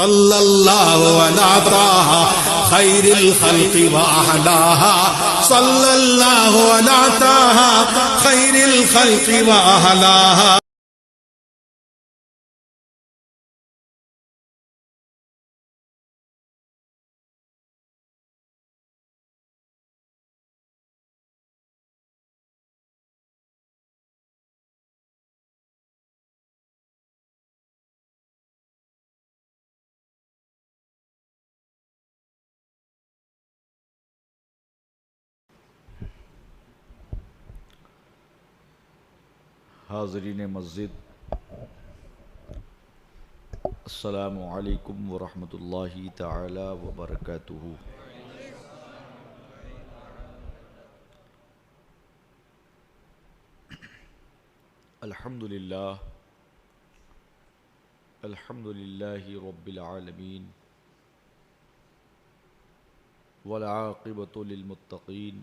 सल्लल्लाहु अला ताहा खैरिल खल्क़ि व अहलाहा, सल्लल्लाहु अला ताहा खैरिल खल्क़ि व अहलाहा। हाज़रीन मस्जिद, अस्सलामु अलैकुम व रहमतुल्लाहि ताला व बरकातुहू। अल्हम्दुलिल्लाह, अल्हम्दुलिल्लाहि रब्बिल आलमीन, वल आक़िबतु लिल मुत्तक़ीन,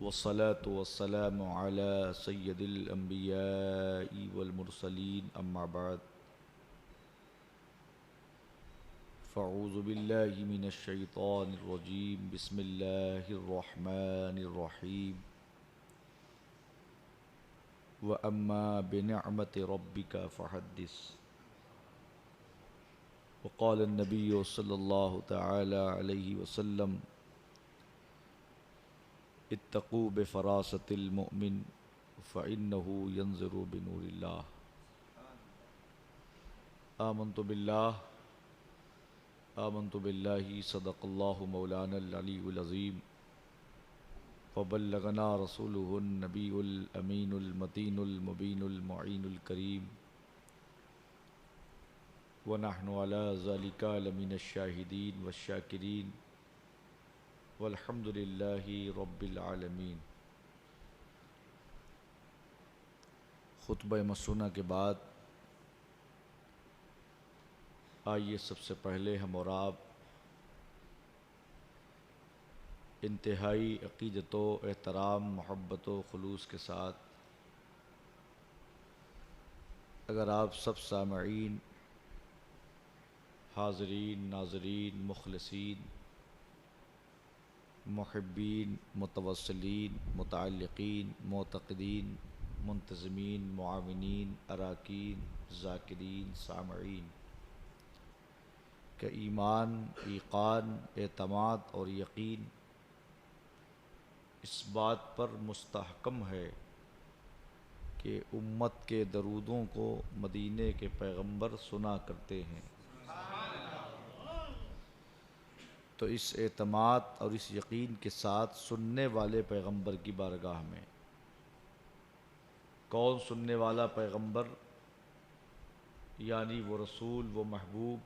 वस्सलातु वस्सलामु अला सय्यदिल अंबियाइ वल मुरसलीन, अम्मा बाद, फ़अऊज़ु बिल्लाहि मिनश शैतानिर रजीम, बिस्मिल्लाहिर रहमानिर रहीम। व अम्मा बिनिअमति रब्बिका फ़हद्दिस। व क़ाल नबिय्यु सल्लल्लाहु तआला अलैहि वसल्लम, इत्तक़ू बिफ़रासतिल मुअमिन फ़इन्नहु यंज़ुरु बिनूरिल्लाह। आमन्तु बिल्लाहि सदक़ल्लाहु मौलानल अलीयुल अज़ीम, व बल्लगना रसूलुहुन नबियुल अमीनुल मतीनुल मुबीनुल मुईनुल करीम, व नहनु अला ज़ालिका लमिनश शाहिदीन वश्शाकिरीन, वल्हम्दुलिल्लाहि रब्बिल आलमीन। खुतबा मसनूना के बाद आइए सबसे पहले हम और आप इंतहाई अक़ीदत व एहतराम, मोहब्बत व खुलूस के साथ, अगर आप सब सामईन, हाज़रीन, नाज़रीन, मुख़लिसीन, मुहिब्बीन, मुतवस्सिलीन, मुतअल्लिक़ीन, मुअतक़दीन, मुंतज़िमीन, मुआविनीन, अराकीन, ज़ाकिरीन, सामईन के ईमान, ईक़ान, एतमाद और यकीन इस बात पर मुस्तहकम है कि उम्मत के दरूदों को मदीने के पैगंबर सुना करते हैं, तो इस एतमाद और इस यकीन के साथ सुनने वाले पैगंबर की बारगाह में, कौन सुनने वाला पैगंबर, यानी वो रसूल, वो महबूब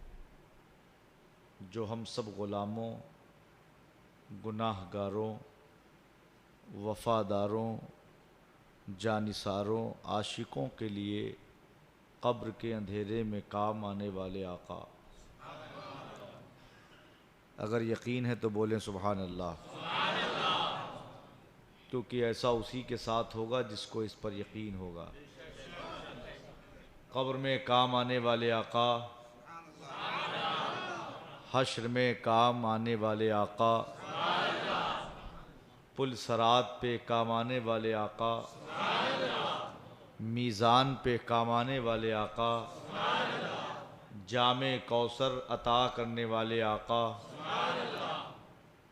जो हम सब ग़ुलामों, गुनाहगारों, वफ़ादारों, जानिसारों, आशिकों के लिए क़ब्र के अंधेरे में काम आने वाले आका। अगर यकीन है तो बोलें सुभान अल्लाह, क्योंकि ऐसा उसी के साथ होगा जिसको इस पर यकीन होगा। क़ब्र में काम आने वाले आका, हश्र में काम आने वाले आका, पुल सरात पे काम आने वाले आका, मीज़ान पे काम आने वाले आका, जामे कौसर अता करने वाले आका,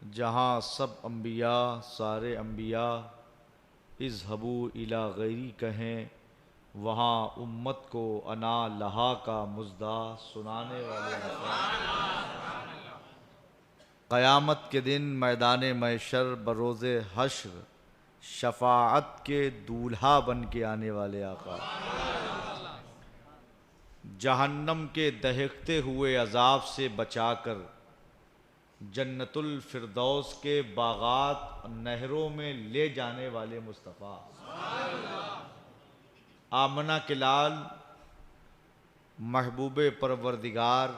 जहाँ सब अम्बिया, सारे अम्बिया इज़हबू इला गैरी कहें, वहाँ उम्मत को अना लहा का मुज़दा सुनाने वाले आका। क़यामत के दिन मैदान महशर बरोज़े हश्र शफ़ाअत के दूल्हा बन के आने वाले आका। जहन्नम के दहकते हुए अज़ाब से बचाकर जन्नतुल फ़िरदौस के बागात नहरों में ले जाने वाले मुस्तफ़ा। आमना के लाल, महबूबे परवरदिगार,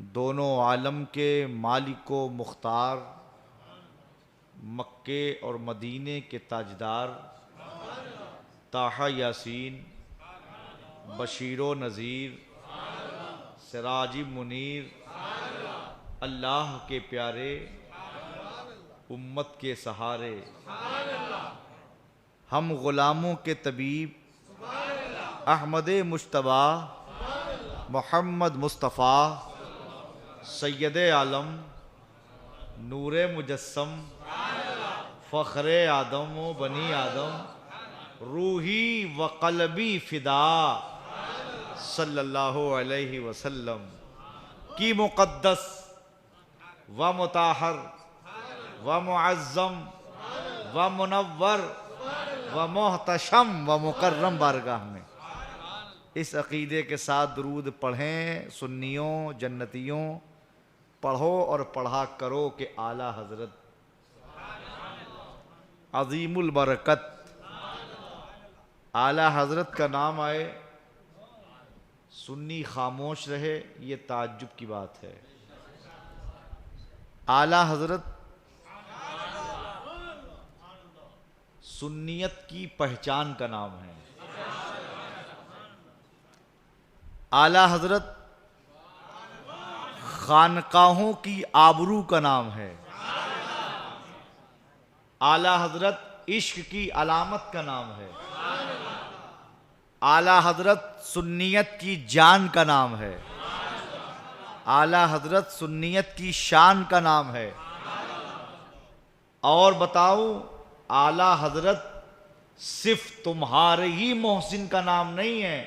दोनों आलम के मालिको मुख्तार, मक्के और मदीने के ताजदार, ताहा यासीन, बशीरो नज़ीर, सिराजी मुनीर, अल्लाह के प्यारे, उम्मत के सहारे, हम ग़ुलामों के तबीब, अहमद मुश्तबा, मोहम्मद मुस्तफ़ा, सैयद आलम, नूरे मुजस्सम, फ़ख्रे आदम व बनी आदम, रूही व क़ल्बी फ़िदा सल्लल्लाहु अलैहि वसल्लम की मुक़द्दस व मुताहर व मुअज़्ज़म व मुनव्वर व मोहतशम व मुकर्रम बारगाह में इस अक़ीदे के साथ दुरूद पढ़ें। सुन्नियों, जन्नतियों, पढ़ो और पढ़ा करो कि आला हज़रत अज़ीमुल बरकत, आला हज़रत का नाम आए, सुन्नी खामोश रहे, ये ताज्जुब की बात है। आला हज़रत सुन्नियत की पहचान का नाम है। आला हज़रत खानकाहों की आबरू का नाम है। आला हज़रत इश्क की अलामत का नाम है। आला हज़रत सुन्नियत की जान का नाम है। आला हज़रत सुन्नियत की शान का नाम है। और बताऊं, आला हज़रत सिर्फ तुम्हारे ही मोहसिन का नाम नहीं है,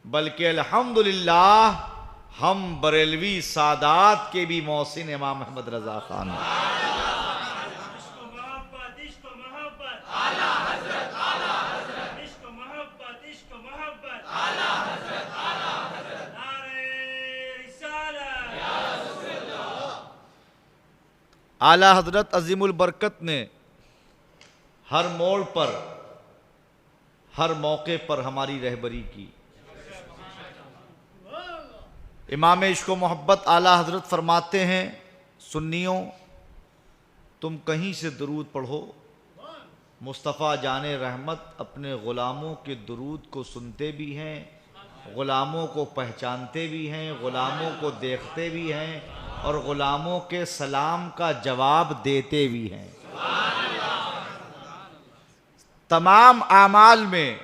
बल्कि अल्हम्दुलिल्लाह हम बरेलवी सादात के भी मोहसिन इमाम अहमद रज़ा खान हैं। आला हज़रत अज़ीमुल बरकत ने हर मोड़ पर, हर मौके पर हमारी रहबरी की। इमाम इश्क़ व मोहब्बत आला हज़रत फरमाते हैं, सुन्नियों तुम कहीं से दुरूद पढ़ो, मुस्तफ़ा जाने रहमत अपने ग़ुलामों के दुरूद को सुनते भी हैं, ग़ुलामों को पहचानते भी हैं, ग़ुलामों को देखते भी हैं और ग़ुलामों के सलाम का जवाब देते भी हैं। तमाम आमाल में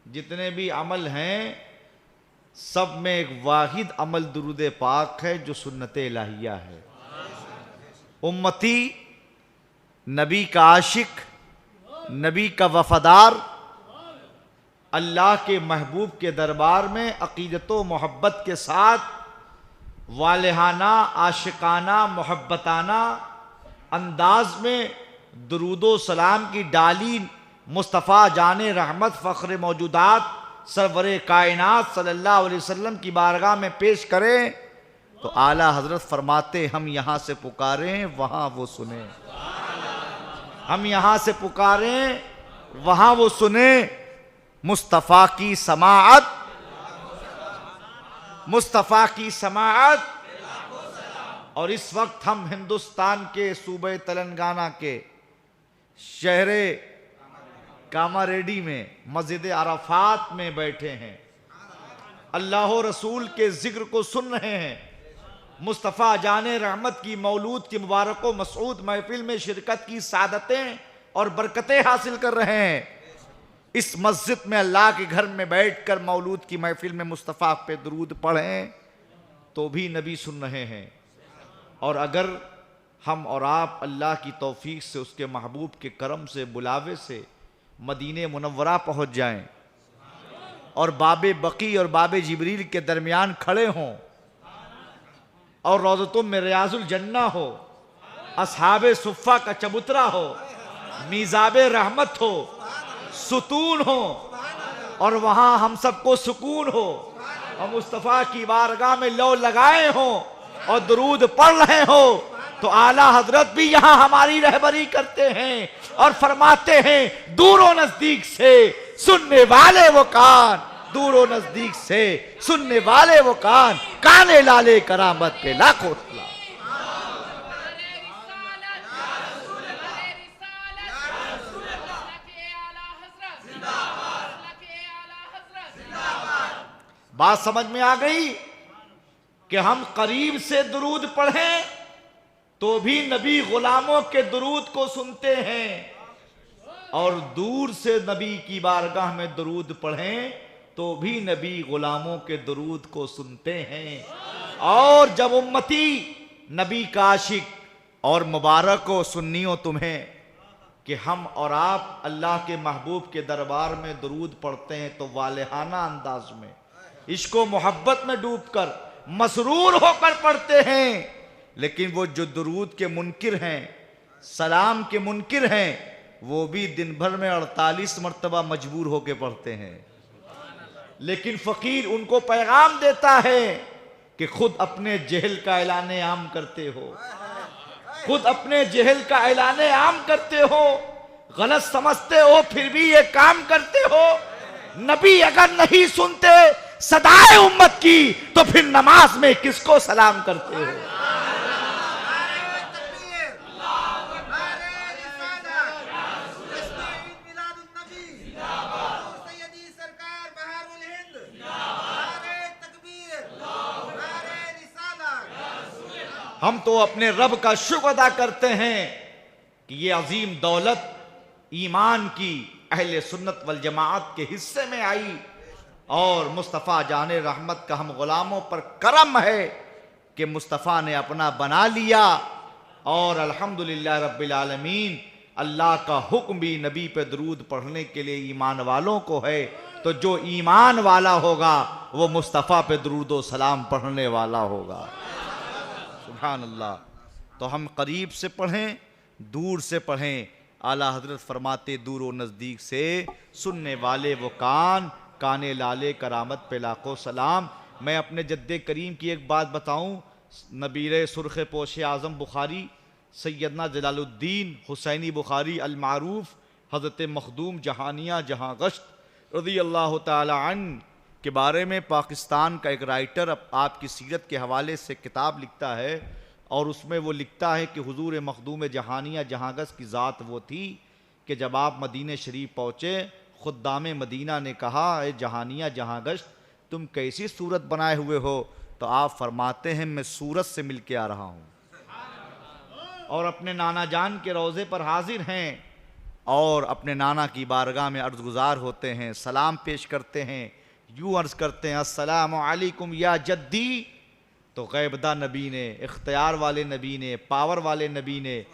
जितने भी अमल हैं, सब में एक वाहिद अमल दुरूद पाक है जो सुन्नत इलाहिया है। उम्मती नबी का आशिक, नबी का वफादार, अल्लाह के महबूब के दरबार में अक़ीदत व मोहब्बत के साथ वालिहाना, आशिकाना, मोहब्बताना अंदाज में दुरूदो सलाम की डाली मुस्तफ़ा जाने रहमत फ़ख्र मौजूदात सरवरे कायनात सल्लल्लाहु अलैहि वसल्लम की बारगाह में पेश करें तो आला हज़रत फरमाते, हम यहाँ से पुकारें वहाँ वो सुने, हम यहाँ से पुकारें वहाँ वो सुने। मुस्तफ़ा की समाअत, मुस्तफ़ा की समाअत। और इस वक्त हम हिंदुस्तान के सूबे तेलंगाना के शहरे कामारेड्डी में मस्जिद अराफात में बैठे हैं, अल्लाह रसूल के जिक्र को सुन रहे हैं, मुस्तफ़ा जाने रहमत की मौलूद की मुबारक व मसऊद महफिल में शिरकत की सादतें और बरकतें हासिल कर रहे हैं। इस मस्जिद में अल्लाह के घर में बैठकर मौलूद की महफिल में मुस्तफ़ा पे दुरूद पढ़ें तो भी नबी सुन रहे हैं। और अगर हम और आप अल्लाह की तौफीक से, उसके महबूब के करम से, बुलावे से मदीने मुनव्वरा पहुँच जाएं और बाबे बकी और बाबे जिब्रील के दरमियान खड़े हों और रौज़तुम में रियाजुल जन्ना हो, असहाबे सुफ़ा का चबूतरा हो, मीज़ाबे रहमत हो, सुतून हो और वहाँ हम सबको सुकून हो और मुस्तफ़ा की बारगाह में लो लगाए हो और दुरूद पढ़ रहे हो तो आला हज़रत भी यहाँ हमारी रहबरी करते हैं और फरमाते हैं, दूरों नज़दीक से सुनने वाले वो कान, दूरों नज़दीक से सुनने वाले वो कान, काने लाले करामत पे लाखों सलाम। बात समझ में आ गई कि हम करीब से दुरूद पढ़ें तो भी नबी गुलामों के दुरूद को सुनते हैं, और दूर से नबी की बारगाह में दुरूद पढ़ें तो भी नबी गुलामों के दुरूद को सुनते हैं। और जब उम्मती नबी का आशिक और मुबारक हो सुन्नियों तुम्हें कि हम और आप अल्लाह के महबूब के दरबार में दुरूद पढ़ते हैं तो वालेहाना अंदाज में, इश्को मोहब्बत में डूबकर मसरूर होकर पढ़ते हैं। लेकिन वो जो दुरूद के मुनकिर हैं, सलाम के मुनकिर हैं, वो भी दिन भर में 48 मरतबा मजबूर होकर पढ़ते हैं। लेकिन फकीर उनको पैगाम देता है कि खुद अपने जहल का ऐलान आम करते हो, खुद अपने जहल का ऐलान आम करते हो, गलत समझते हो फिर भी ये काम करते हो। नबी अगर नहीं सुनते सदाए उम्मत की तो फिर नमाज में किसको सलाम करते हो? हम तो अपने रब का शुक्र अदा करते हैं कि ये अजीम दौलत ईमान की अहले सुन्नत वल जमाअत के हिस्से में आई, और मुस्तफ़ा जाने रहमत का हम गुलामों पर करम है कि मुस्तफ़ा ने अपना बना लिया। और अल्हम्दुलिल्लाह रब्बिल आलमीन, अल्लाह का हुक्म भी नबी पे दरूद पढ़ने के लिए ईमान वालों को है। तो जो ईमान वाला होगा वो मुस्तफ़ा पे दरूद व सलाम पढ़ने वाला होगा। सुभान अल्लाह। तो हम करीब से पढ़ें, दूर से पढ़ें। आला हजरत फरमाते दूर व नज़दीक से सुनने वाले वो कान, काने लाले करामत पे लाखों सलाम। मैं अपने जद्दे करीम की एक बात बताऊं, नबीरे सुर्ख पोश आज़म बुखारी सैयदना जलालुद्दीन हुसैनी बुखारी अल-मारूफ हज़रत मखदूम जहानिया जहाँ गश्त रज़ी अल्लाह ताला अन्हु के बारे में पाकिस्तान का एक राइटर आपकी सीरत के हवाले से किताब लिखता है, और उसमें वो लिखता है कि हुजूर मखदूम जहानिया जहाँ गश्त की ज़ात वो थी कि जब आप मदीने शरीफ पहुँचे, खुद्दाम मदीना ने कहा, ए जहानिया जहाँ गश्त, तुम कैसी सूरत बनाए हुए हो? तो आप फरमाते हैं, मैं सूरत से मिल के आ रहा हूँ। और अपने नाना जान के रोज़े पर हाजिर हैं और अपने नाना की बारगाह में अर्ज़ गुज़ार होते हैं, सलाम पेश करते हैं, यूँ अर्ज़ करते हैं, अस्सलामु अलैकुम या जद्दी। तो गैबदा नबी ने, इख्तियार वाले नबी ने, पावर वाले नबी ने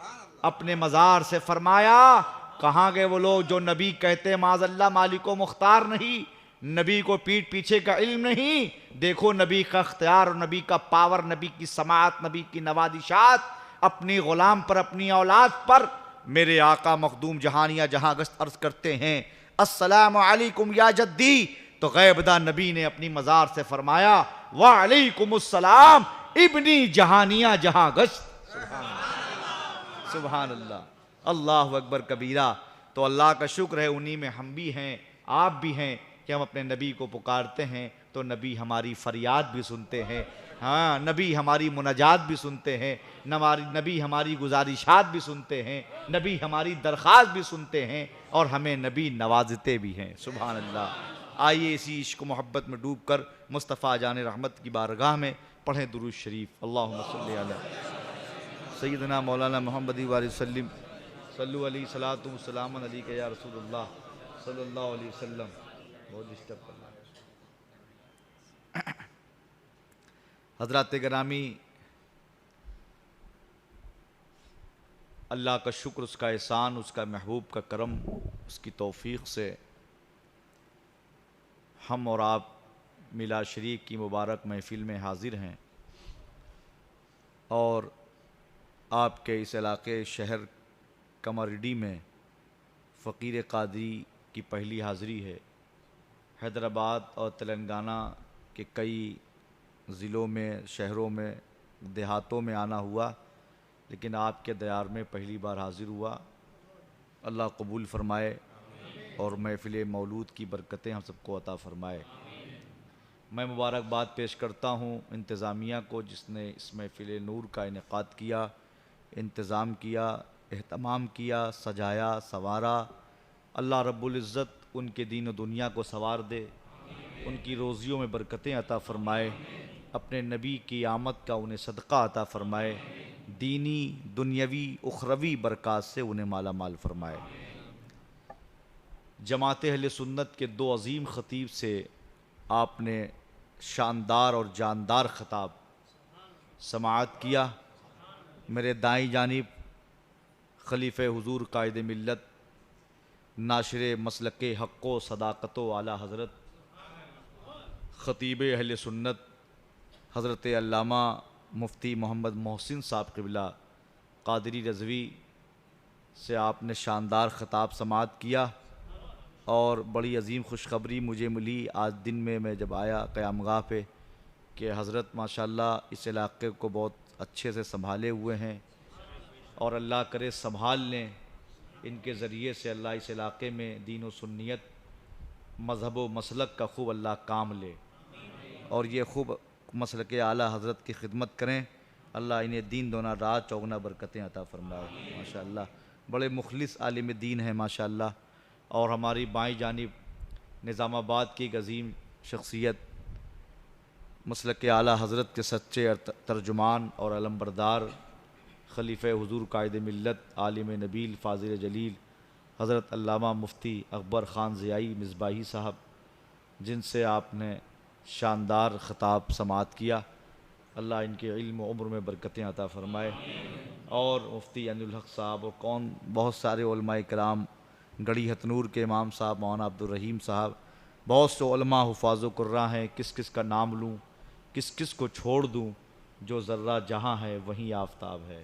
अपने मज़ार से फरमाया, कहाँ गए वो लोग जो नबी कहते माज़ल्ला मालिको मुख्तार नहीं, नबी को पीठ पीछे का इल्म नहीं। देखो नबी का इख्तियार, नबी का पावर, नबी की समाअत, नबी की नवादिशात अपनी ग़ुलाम पर, अपनी औलाद पर। मेरे आका मखदूम जहानिया जहाँ गश्त अर्ज़ करते हैं, अस्सलामु अलैकुम या जद्दी। तो गैबदा नबी ने अपनी मज़ार से फरमाया, वालेकुमुस्सलाम इब्नी जहानिया जहाँ गश्त। सुभान अल्लाह, अल्लाहु अकबर कबीरा। तो अल्लाह का शुक्र है, उन्हीं में हम भी हैं, आप भी हैं कि हम अपने नबी को पुकारते हैं तो नबी हमारी फरियाद भी सुनते हैं। हाँ, नबी हमारी मुनाजात भी सुनते हैं, नबी हमारी गुजारिशात भी सुनते हैं, नबी हमारी दरख्वास्त भी सुनते हैं, और हमें नबी नवाजते भी हैं। सुभान अल्लाह। आइए इसी इश्क मोहब्बत में डूब कर मुस्तफ़ा जाने रहमत की बारगाह में पढ़ें दुरूद शरीफ। अल्लाहुम्मा सल्ली अला सय्यदना मौलाना मुहम्मद वसल्लम सल्लु अलैहि सलातु व सलामन अलैका या रसूलुल्लाह सल्लल्लाहु अलैहि वसल्लम। बहुत डिस्टर्ब करना है। हज़रात गिरामी, अल्लाह का शुक्र, उसका एहसान, उसका महबूब का करम, उसकी तौफीक से हम और आप मिलाद शरीफ की मुबारक महफिल में हाजिर हैं। और आपके इस इलाके शहर कमरडी में फ़कीर कादरी की पहली हाज़िरी है। हैदराबाद और तेलंगाना के कई ज़िलों में, शहरों में, देहातों में आना हुआ, लेकिन आपके दयार में पहली बार हाज़िर हुआ। अल्लाह कबूल फ़रमाए और महफ़िल मौलूद की बरकतें हम सबको अता फ़रमाए। मैं मुबारकबाद पेश करता हूँ इंतज़ामिया को, जिसने इस महफ़िल नूर का इनेक़ाद किया, इंतज़ाम किया, एहतमाम किया, सजाया, संवारा। अल्लाह रब्बुल इज़्ज़त उनके दीन व दुनिया को संवार दे, उनकी रोज़ियों में बरकतें अता फ़रमाए, अपने नबी की आमद का उन्हें सदका अता फ़रमाए, दीनी दुनियावी उखरवी बरक़ात से उन्हें माला माल फ़रमाए। जमात अहले सुन्नत के दो अज़ीम ख़तीब से आपने शानदार और जानदार ख़िताब समाअत किया। मेरे दाईं जानिब खलीफ़े हुज़ूर कायद मिल्लत नाशिर मसलके हक़्क़ो सदाक़तो आला हज़रत ख़तीब अहले सुन्नत हज़रत अल्लामा मुफ्ती मोहम्मद मोहसिन साहब क़िबला क़ादरी रज़वी से आपने शानदार ख़िताब समाअत किया। और बड़ी अजीम खुशखबरी मुझे मिली आज दिन में मैं जब आया क़यामगाह पे कि हज़रत माशाअल्लाह इस इलाक़े को बहुत अच्छे से संभाले हुए हैं और अल्लाह करे संभाल लें। इनके ज़रिए से अल्लाह इस इलाक़े में दीन व सुन्नियत मज़हब व मसलक का खूब अल्लाह काम ले और ये खूब मसलक आला हज़रत की खिदमत करें। अल्लाह इन्हें दीन दोना रात चौगुना बरकतें अता फ़रमाए। माशाअल्लाह बड़े मुखलिस आलिम दीन हैं माशाअल्लाह। और हमारी बाईं जानिब निज़ामाबाद की एक अज़ीम शख्सियत मसलक आला हज़रत के सच्चे तर्जुमान और अलमबरदार खलीफ़े हुज़ूर कायद मिल्लत आलिम नबील फ़ाज़िल जलील हज़रत अल्लामा मुफ्ती अकबर ख़ान ज़ियाई मिसबाही साहब, जिनसे आपने शानदार ख़िताब समाअत किया। अल्लाह इनके इल्म व उम्र में बरकतें अता फ़रमाए। और मुफ्ती अनिल हक़ साहब और कौन बहुत सारे उलमाए किराम, गढ़ी हतनूर के इमाम साहब मौलाना अब्दुल रहीम साहब, बहुत से उलमा हुफ़ाज़ व कुर्रा हैं। किस किस का नाम लूँ, किस किस को छोड़ दूँ, जो ज़र्रा जहाँ है वहीं आफ़ताब है।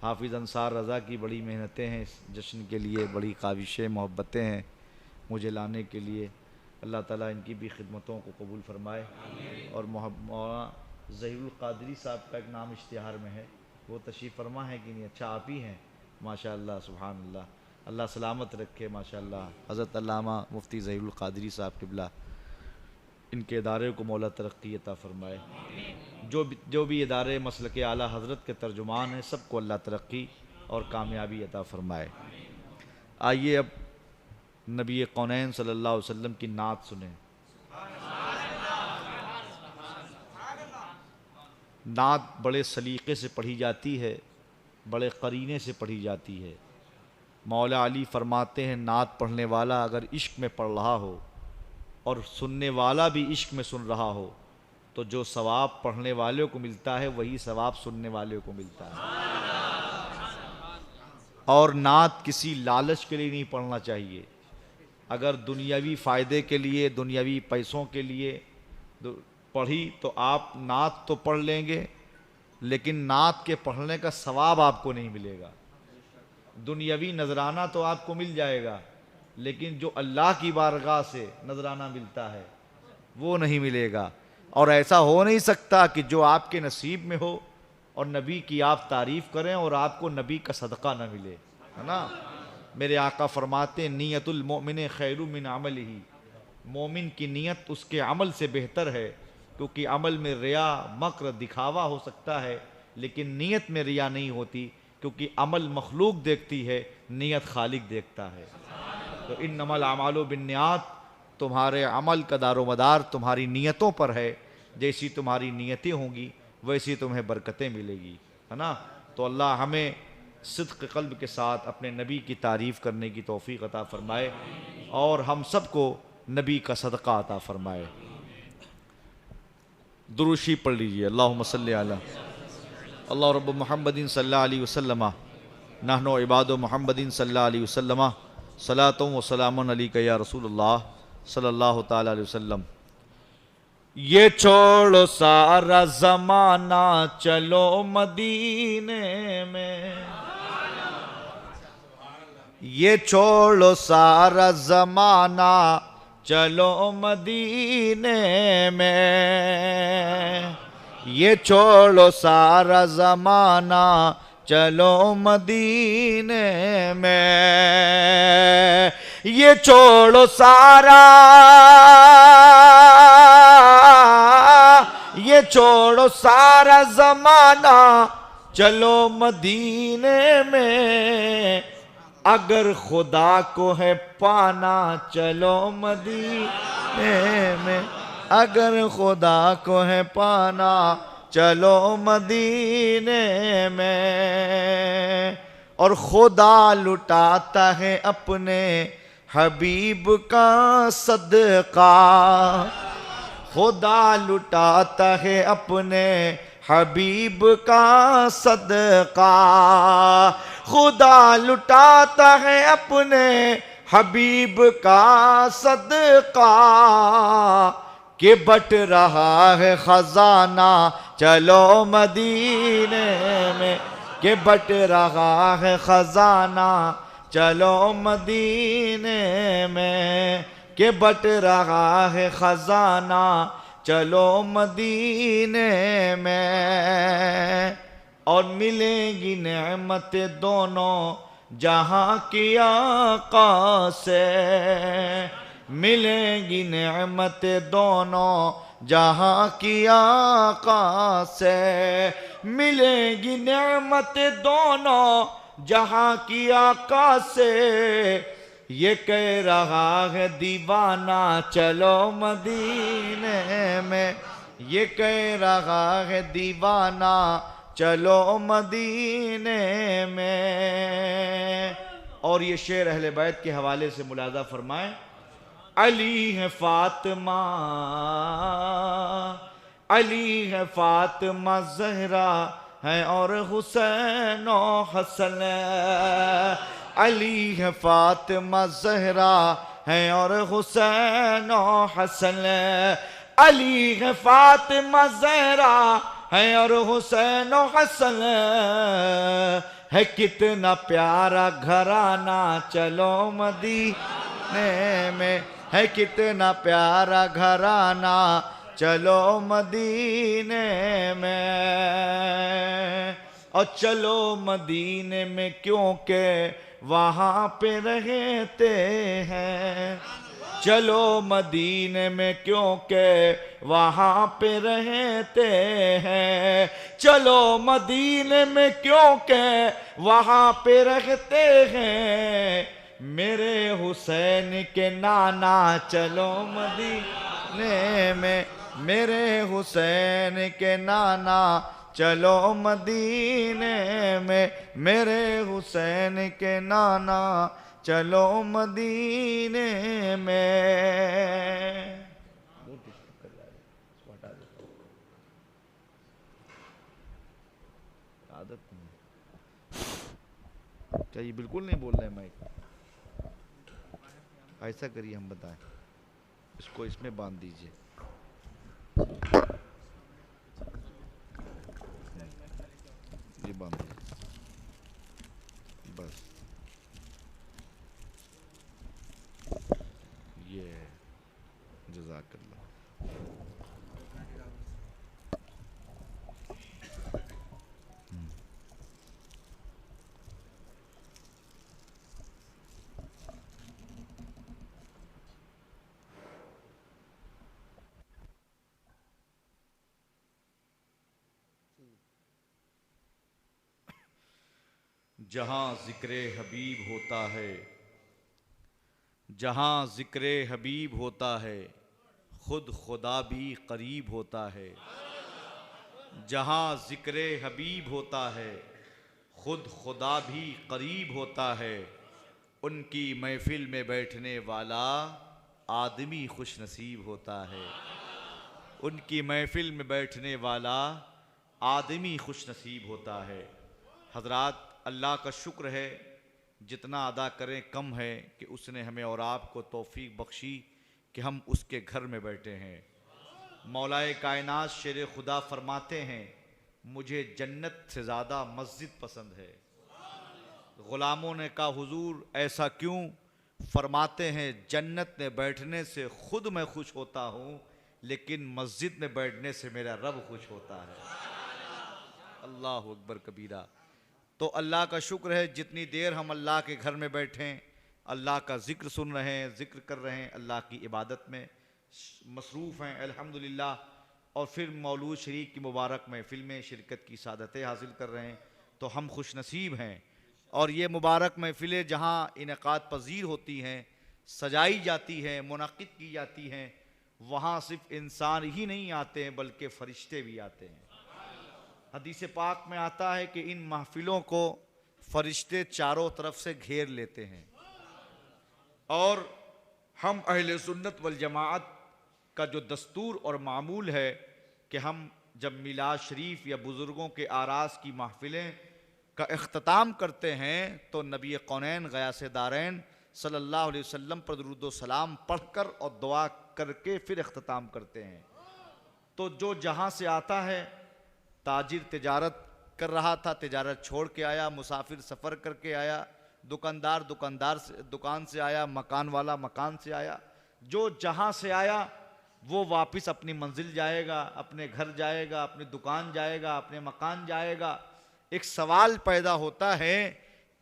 हाफिज़ अंसार रज़ा की बड़ी मेहनतें हैं इस जश्न के लिए, बड़ी ख्वाहिशें मोहब्बतें हैं मुझे लाने के लिए। अल्लाह ताला इनकी भी खिदमतों को कबूल फ़रमाए। और मौलाना ज़हीरुल क़ादरी साहब का एक नाम इश्तिहार में है, वो तशरीफ़ फरमा है कि नहीं? अच्छा आप ही हैं माशाअल्लाह, सुभान अल्लाह, अल्लाह सलामत रखे माशाअल्लाह। हज़रत अल्लामा मुफ्ती ज़हीरुल क़ादरी साहब क़िबला, इनके इदारे को मौला तरक्की अता फ़रमाए। जो भी इदारे मसलक आला हज़रत के तर्जुमान हैं, सबको अल्लाह तरक्की और कामयाबी अता फ़रमाए। आइए अब नबी कौनैन सल्लल्लाहु अलैहि वसल्लम की नात सुने। नात बड़े सलीक़े से पढ़ी जाती है, बड़े करीने से पढ़ी जाती है। मौला अली फरमाते हैं, नात पढ़ने वाला अगर इश्क में पढ़ रहा हो और सुनने वाला भी इश्क में सुन रहा हो, तो जो सवाब पढ़ने वाले को मिलता है वही सवाब सुनने वाले को मिलता है। और नात किसी लालच के लिए नहीं पढ़ना चाहिए। अगर दुनियावी फ़ायदे के लिए, दुनियावी पैसों के लिए पढ़ी तो आप नात तो पढ़ लेंगे, लेकिन नात के पढ़ने का सवाब आपको नहीं मिलेगा। दुनियावी नजराना तो आपको मिल जाएगा, लेकिन जो अल्लाह की बारगाह से नजराना मिलता है वो नहीं मिलेगा। और ऐसा हो नहीं सकता कि जो आपके नसीब में हो और नबी की आप तारीफ़ करें और आपको नबी का सदका न मिले, है ना। मेरे आका फरमाते, नियतुल मोमिन खैरु मिन अमलिही, मोमिन की नीयत उसके अमल से बेहतर है। क्योंकि अमल में रिया मक्र दिखावा हो सकता है, लेकिन नीयत में रिया नहीं होती, क्योंकि अमल मखलूक देखती है, नीयत खालिक देखता है। तो इन्नमल अमालु बिन्नियात, तुम्हारे अमल का दारोमदार तुम्हारी नीयतों पर है। जैसी तुम्हारी नीयतें होंगी वैसी तुम्हें बरकतें मिलेगी, है ना। तो अल्लाह हमें सिद्क़ क़ल्ब के साथ अपने नबी की तारीफ़ करने की तौफ़ीक़ अता फ़रमाए और हम सबको नबी का सदका अता फ़रमाए। दुरूशी पढ़ लीजिए। अल्लाहुम्मा सल्ली अला अल्लाह रब्ब मुहम्मदिन सल्लल्लाहु अलैहि वसल्लम नहनु इबादु मुहम्मदिन सल्लल्लाहु अलैहि वसल्लम सलातुम व सलामुन अलैका या रसूलुल्लाह सल्लल्लाहु ताला अलैहि वसल्लम। ये छोड़ो सारा ज़माना चलो मदीने में, ये छोड़ो सारा ज़माना चलो मदीने में, ये छोड़ो सारा ज़माना चलो मदीने में, ये छोड़ो सारा, ये छोड़ो सारा ज़माना चलो मदीने में, अगर खुदा को है पाना चलो मदीने में, अगर खुदा को है पाना चलो मदीने में। और खुदा लुटाता है अपने हबीब का सदका, खुदा लुटाता है अपने हबीब का सदका, खुदा लुटाता है अपने हबीब का सदका। कि बट रहा है खजाना चलो मदीने में, कि बट रहा है खजाना चलो मदीने में, कि बट रहा है खजाना चलो मदीने में। और मिलेंगी नेमतें दोनों जहां की आका से, मिलेंगी नेमतें दोनों जहां की आका से, मिलेंगी नेमतें दोनों जहां की आका से। ये कह रहा है दीवाना चलो मदीने में, ये कह रहा है दीवाना चलो मदीने में। और ये शेर अहले बैत के हवाले से मुलाजा फरमाएं। अली है फातिमा, अली है फातिमा ज़हरा है और हुसैन और हसन, अली है फातिमा ज़हरा है और हुसैन और हसन, अली है फातिमा ज़हरा है और हुसैन और हसन। है कितना प्यारा घराना चलो मदीने में, है कितना प्यारा घराना चलो मदीने में। और चलो मदीने में क्योंकि वहाँ पे रहते हैं, चलो मदीने में क्योंकि वहाँ पे रहते हैं, चलो मदीने में क्योंकि वहाँ पे रहते हैं। मेरे हुसैन के नाना चलो मदीने में, मेरे हुसैन के नाना चलो मदीने में, मेरे हुसैन के नाना चलो मदीने में। आदत नहीं, क्या ये बिल्कुल नहीं बोल रहे माइक? ऐसा करिए, हम बताएं, इसको इसमें बांध दीजिए। ये बांध दीजिए बस, ये जज़ाकल्लाह। जहाँ ज़िक्रे हबीब होता है, जहाँ ज़िक्रे हबीब होता है, खुद खुदा भी करीब होता है। जहाँ ज़िक्रे हबीब होता है, खुद खुदा भी करीब होता है। उनकी महफिल में बैठने वाला आदमी खुश नसीब होता है, उनकी महफिल में बैठने वाला आदमी खुश नसीब होता है। हज़रात, अल्लाह का शुक्र है, जितना अदा करें कम है कि उसने हमें और आपको तौफीक बख्शी कि हम उसके घर में बैठे हैं। मौलाए कायनात शेर खुदा फरमाते हैं, मुझे जन्नत से ज़्यादा मस्जिद पसंद है। ग़ुलामों ने कहा हुजूर ऐसा क्यों? फरमाते हैं, जन्नत में बैठने से खुद मैं खुश होता हूँ, लेकिन मस्जिद में बैठने से मेरा रब खुश होता है। अल्लाह अकबर कबीरा। तो अल्लाह का शुक्र है, जितनी देर हम अल्लाह के घर में बैठें, अल्लाह का ज़िक्र सुन रहे हैं, ज़िक्र कर रहे हैं, अल्लाह की इबादत में मसरूफ़ हैं अल्हम्दुलिल्लाह। और फिर मौलूद शरीफ की मुबारक महफिल में शिरकत की सादतें हासिल कर रहे हैं, तो हम खुश नसीब हैं। और ये मुबारक महफिलें जहाँ इनेकाद पजीर होती हैं, सजाई जाती हैं, मुनक़िद की जाती हैं, वहाँ सिर्फ इंसान ही नहीं आते हैं बल्कि फ़रिश्ते भी आते हैं। हदीस पाक में आता है कि इन महफिलों को फ़रिश्ते चारों तरफ से घेर लेते हैं। और हम अहले सुन्नत वल जमाअत का जो दस्तूर और मामूल है कि हम जब मिलाद शरीफ या बुज़ुर्गों के आरास की महफिलें का इख्तिताम करते हैं तो नबी कौनैन गयासे दारैन सल्लल्लाहु अलैहि वसल्लम पर दुरूद व सलाम पढ़कर और दुआ करके फिर इख्तिताम करते हैं। तो जो जहाँ से आता है, ताजिर तिजारत कर रहा था, तिजारत छोड़ के आया, मुसाफिर सफ़र करके आया, दुकानदार दुकान से आया, मकान वाला मकान से आया, जो जहाँ से आया वो वापस अपनी मंजिल जाएगा, अपने घर जाएगा, अपनी दुकान जाएगा, अपने मकान जाएगा। एक सवाल पैदा होता है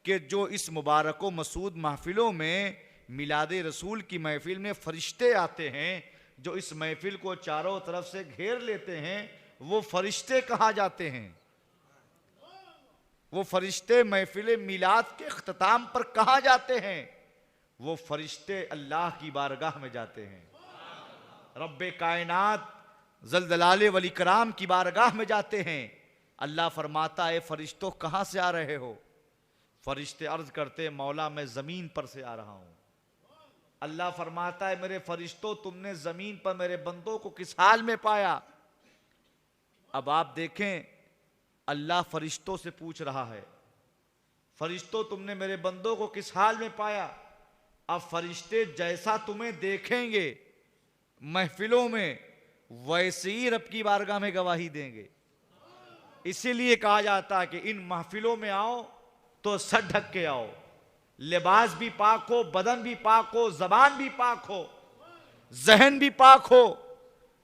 कि जो इस मुबारक व मसूद महफिलों में मिलाद रसूल की महफिल में फ़रिश्ते आते हैं, जो इस महफिल को चारों तरफ से घेर लेते हैं, वो फ़रिश्ते कहाँ जाते हैं? वो फ़रिश्ते महफिल मिलाद के इख्तिताम पर कहाँ जाते हैं? वो फ़रिश्ते अल्लाह की बारगाह में जाते हैं, रब्बे कायनात ज़ल जलाले वल इकराम की बारगाह में जाते हैं। अल्लाह फरमाता है, फ़रिश्तों कहाँ से आ रहे हो? फ़रिश्ते अर्ज़ करते, मौला मैं ज़मीन पर से आ रहा हूँ। अल्लाह फरमाता है, मेरे फ़रिश्तों तुमने ज़मीन पर मेरे बंदों को किस हाल में पाया? अब आप देखें, अल्लाह फ़रिश्तों से पूछ रहा है, फ़रिश्तों तुमने मेरे बंदों को किस हाल में पाया? अब फ़रिश्ते जैसा तुम्हें देखेंगे महफिलों में, वैसे ही रब की बारगाह में गवाही देंगे। इसीलिए कहा जाता है कि इन महफिलों में आओ तो सर ढक के आओ, लिबास भी पाक हो, बदन भी पाक हो, जबान भी पाक हो, जहन भी पाक हो,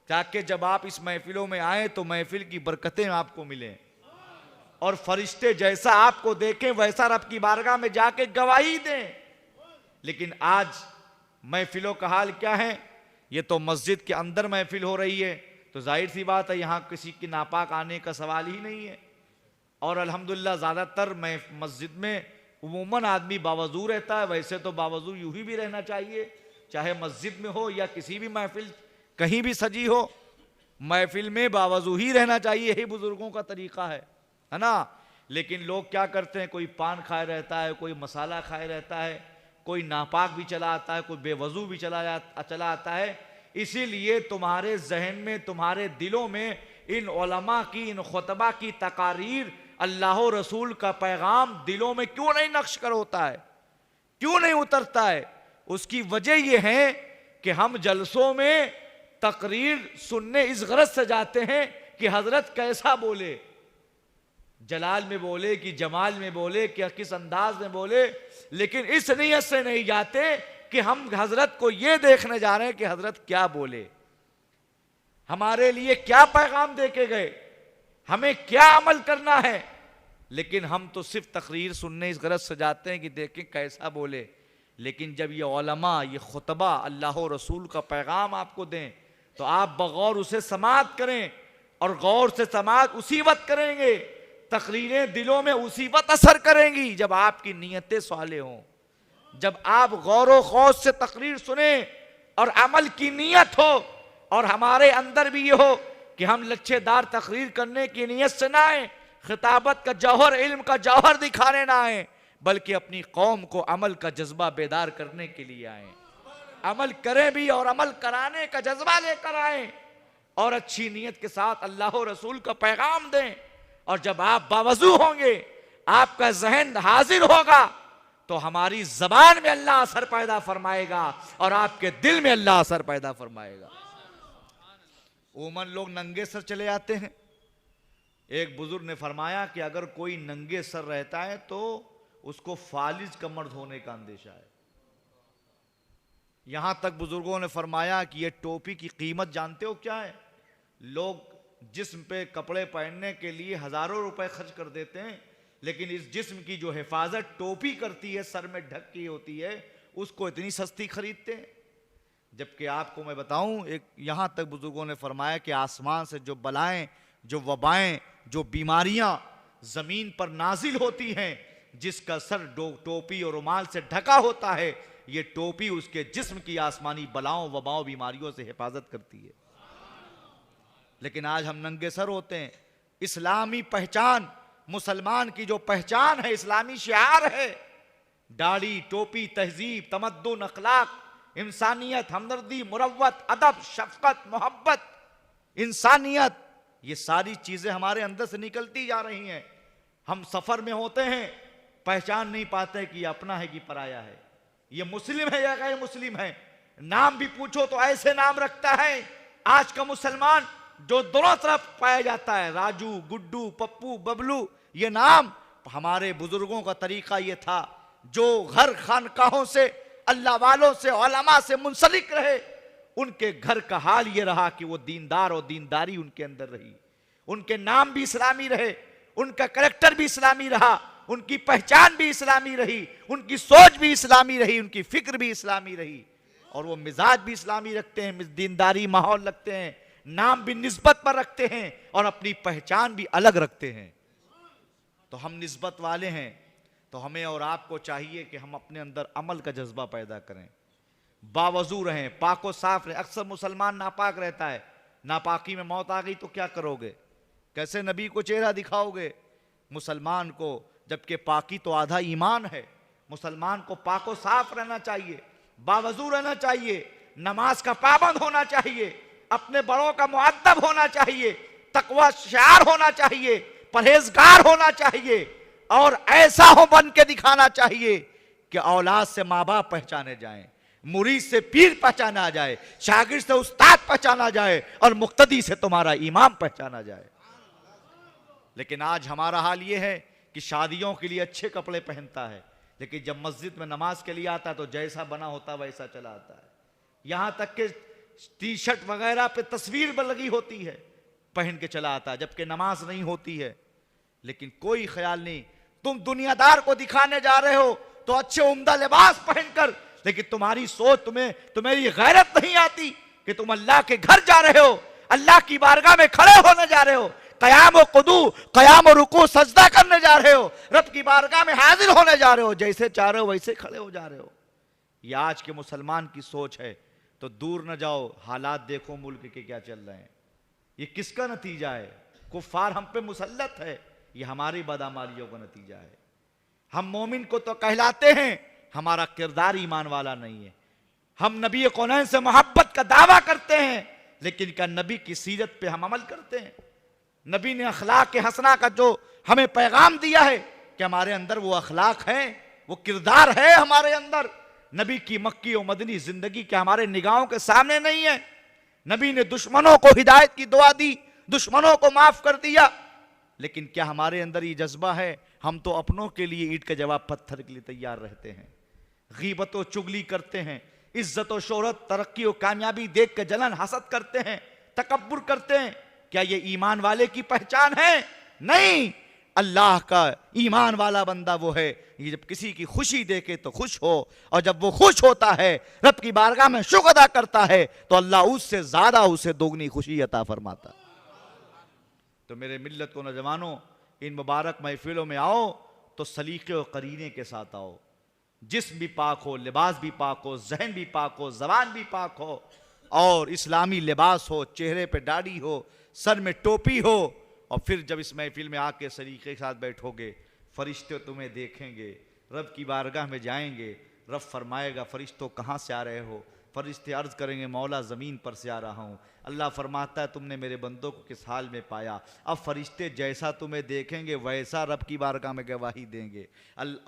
ताकि जब आप इस महफिलों में आए तो महफिल की बरकतें आपको मिलें और फरिश्ते जैसा आपको देखें वैसा रब की बारगाह में जाके गवाही दें। लेकिन आज महफिलों का हाल क्या है? ये तो मस्जिद के अंदर महफिल हो रही है, तो जाहिर सी बात है यहाँ किसी की नापाक आने का सवाल ही नहीं है। और अल्हम्दुलिल्लाह ज़्यादातर मस्जिद में उमूमन आदमी बावजू रहता है। वैसे तो बावजू यूं ही भी रहना चाहिए, चाहे मस्जिद में हो या किसी भी महफिल कहीं भी सजी हो, महफिल में बावजू ही रहना चाहिए, यही बुजुर्गों का तरीका है ना। लेकिन लोग क्या करते हैं, कोई पान खाए रहता है, कोई मसाला खाए रहता है, कोई नापाक भी चला आता है, कोई बेवजू भी चला आता है। इसीलिए तुम्हारे जहन में, तुम्हारे दिलों में इन उलमा की, इन खुतबा की तकारीर, अल्लाह रसूल का पैगाम दिलों में क्यों नहीं नक्श कर होता है, क्यों नहीं उतरता है? उसकी वजह यह है कि हम जलसों में तकरीर सुनने इस गरज से जाते हैं कि हजरत कैसा बोले, जलाल में बोले कि जमाल में बोले कि किस अंदाज में बोले, लेकिन इस नीयत से नहीं जाते कि हम हजरत को यह देखने जा रहे हैं कि हजरत क्या बोले, हमारे लिए क्या पैगाम दे के गए, हमें क्या अमल करना है। लेकिन हम तो सिर्फ तकरीर सुनने इस गरज से जाते हैं कि देखें कैसा बोले। लेकिन जब ये उलमा, ये खुतबा अल्लाह रसूल का पैगाम आपको दें तो आप बगौर उसे समाअत करें, और गौर से समाअत उसी वक्त करेंगे, तकरीरें दिलों में उसी वक्त असर करेंगी जब आपकी नीयतें साले हों, जब आप गौर व खौफ से तकरीर सुने और अमल की नीयत हो, और हमारे अंदर भी ये हो कि हम लच्छेदार तकरीर करने की नीयत से ना आए, खिताबत का जौहर, इल्म का जौहर दिखाने ना आए, बल्कि अपनी कौम को अमल का जज्बा बेदार करने के लिए आए। अमल करें भी और अमल कराने का जज्बा लेकर आए, और अच्छी नीयत के साथ अल्लाह रसूल का पैगाम दें। और जब आप बावजू होंगे, आपका जहन हाजिर होगा, तो हमारी जबान में अल्लाह असर पैदा फरमाएगा और आपके दिल में अल्लाह असर पैदा फरमाएगा। उमन लोग नंगे सर चले आते हैं। एक बुजुर्ग ने फरमाया कि अगर कोई नंगे सर रहता है तो उसको फालिज का मर्द होने का अंदेशा है। यहां तक बुजुर्गों ने फरमाया कि ये टोपी की कीमत जानते हो क्या है? लोग जिस्म पे कपड़े पहनने के लिए हजारों रुपए खर्च कर देते हैं, लेकिन इस जिस्म की जो हिफाजत टोपी करती है, सर में ढक की होती है, उसको इतनी सस्ती खरीदते हैं। जबकि आपको मैं बताऊं, एक यहां तक बुजुर्गों ने फरमाया कि आसमान से जो बलाएं, जो वबाएं, जो बीमारियां जमीन पर नाजिल होती हैं, जिसका सर टोपी और रुमाल से ढका होता है, ये टोपी उसके जिस्म की आसमानी बलाओं वबाओं बीमारियों से हिफाजत करती है। लेकिन आज हम नंगे सर होते हैं। इस्लामी पहचान, मुसलमान की जो पहचान है, इस्लामी शिआर है, दाढ़ी, टोपी, तहजीब, तमद्दुन, अखलाक, इंसानियत, हमदर्दी, मुरव्वत, अदब, शफकत, मोहब्बत, इंसानियत, ये सारी चीजें हमारे अंदर से निकलती जा रही हैं। हम सफर में होते हैं, पहचान नहीं पाते कि ये अपना है कि पराया है, ये मुस्लिम है या गैर मुस्लिम है। नाम भी पूछो तो ऐसे नाम रखता है आज का मुसलमान जो दोनों तरफ पाया जाता है, राजू, गुड्डू, पप्पू, बबलू। ये नाम हमारे बुजुर्गों का तरीका ये था, जो घर खानकाहों से, अल्लाह वालों से, उलमा से मुंसलिक रहे, उनके घर का हाल ये रहा कि वो दीनदार और दीनदारी उनके अंदर रही, उनके नाम भी इस्लामी रहे, उनका कैरेक्टर भी इस्लामी रहा, उनकी पहचान भी इस्लामी रही, उनकी सोच भी इस्लामी रही, उनकी फिक्र भी इस्लामी रही, और वो मिजाज भी इस्लामी रखते हैं, दीनदारी माहौल रखते हैं, नाम भी निस्बत पर रखते हैं और अपनी पहचान भी अलग रखते हैं। तो हम निस्बत वाले हैं, तो हमें और आपको चाहिए कि हम अपने अंदर अमल का जज्बा पैदा करें, बावजू रहें, पाको साफ रहें। अक्सर मुसलमान नापाक रहता है, नापाकी में मौत आ गई तो क्या करोगे, कैसे नबी को चेहरा दिखाओगे। मुसलमान को, जबकि पाकी तो आधा ईमान है, मुसलमान को पाको साफ रहना चाहिए, बावजू रहना चाहिए, नमाज का पाबंद होना चाहिए, अपने बड़ों का मुअद्दब होना चाहिए, तकवा शार होना चाहिए, परहेजगार होना चाहिए, और ऐसा हो बन के दिखाना चाहिए कि औलाद से माँ बाप पहचाने जाएं, मुरीद से पीर पहचाना जाए, शागिर्द से उस्ताद पहचाना जाए, और मुक्तदी से तुम्हारा इमाम पहचाना जाए। लेकिन आज हमारा हाल ये है कि शादियों के लिए अच्छे कपड़े पहनता है, लेकिन जब मस्जिद में नमाज के लिए आता है तो जैसा बना होता वैसा चला आता है। यहां तक कि टी शर्ट वगैरह पे तस्वीर लगी होती है, पहन के चला आता है, जबकि नमाज नहीं होती है। लेकिन कोई ख्याल नहीं, तुम दुनियादार को दिखाने जा रहे हो तो अच्छे उम्दा लिबास पहनकर, लेकिन तुम्हारी सोच, तुम्हारी गैरत नहीं आती कि तुम अल्लाह के घर जा रहे हो, अल्लाह की बारगाह में खड़े होने जा रहे हो, कयाम और कुदू, कयाम और रुकू सजदा करने जा रहे हो, रब की बारगाह में हाजिर होने जा रहे हो, जैसे चाह रहे हो वैसे खड़े हो जा रहे हो। ये आज के मुसलमान की सोच है। तो दूर न जाओ, हालात देखो मुल्क के क्या चल रहे हैं। ये किसका नतीजा है? कुफ्फार हम पे मुसल्लत है, ये हमारी बदअमालियों का नतीजा है। हम मोमिन को तो कहलाते हैं, हमारा किरदार ईमान वाला नहीं है। हम नबी कौनैन से मोहब्बत का दावा करते हैं, लेकिन क्या नबी की सीरत पे हम अमल करते हैं? नबी ने अखलाक के हसना का जो हमें पैगाम दिया है, कि हमारे अंदर वो अखलाक है, वो किरदार है हमारे अंदर? नबी की मक्की और मदनी जिंदगी क्या हमारे निगाहों के सामने नहीं है? नबी ने दुश्मनों को हिदायत की दुआ दी, दुश्मनों को माफ कर दिया, लेकिन क्या हमारे अंदर ये जज्बा है? हम तो अपनों के लिए ईंट का जवाब पत्थर के लिए तैयार रहते हैं, गीबत और चुगली करते हैं, इज्जत और शोहरत, तरक्की और कामयाबी देख के जलन हसद करते हैं, तकब्बुर करते हैं। क्या ये ईमान वाले की पहचान है? नहीं। अल्लाह का ईमान वाला बंदा वो है, ये जब किसी की खुशी देखे तो खुश हो, और जब वो खुश होता है, रब की बारगाह में शुक्र अदा करता है, तो अल्लाह उससे ज्यादा उसे दोगुनी खुशी अता फरमाता। तो मेरे मिल्लत को नौजवानों, इन मुबारक महफिलों में आओ तो सलीके और करीने के साथ आओ। जिस्म भी पाक हो, लिबास भी पाक हो, जहन भी पाक हो, जबान भी पाक हो, और इस्लामी लिबास हो, चेहरे पे दाढ़ी हो, सर में टोपी हो। और फिर जब इस महफिल में आके सलीके के साथ बैठोगे, फरिश्ते तुम्हें देखेंगे, रब की बारगाह में जाएंगे, रब फरमाएगा फरिश्तों कहाँ से आ रहे हो? फरिश्ते अर्ज करेंगे मौला ज़मीन पर से आ रहा हूँ। अल्लाह फरमाता है तुमने मेरे बंदों को किस हाल में पाया? अब फरिश्ते जैसा तुम्हें देखेंगे वैसा रब की बारगाह में गवाही देंगे।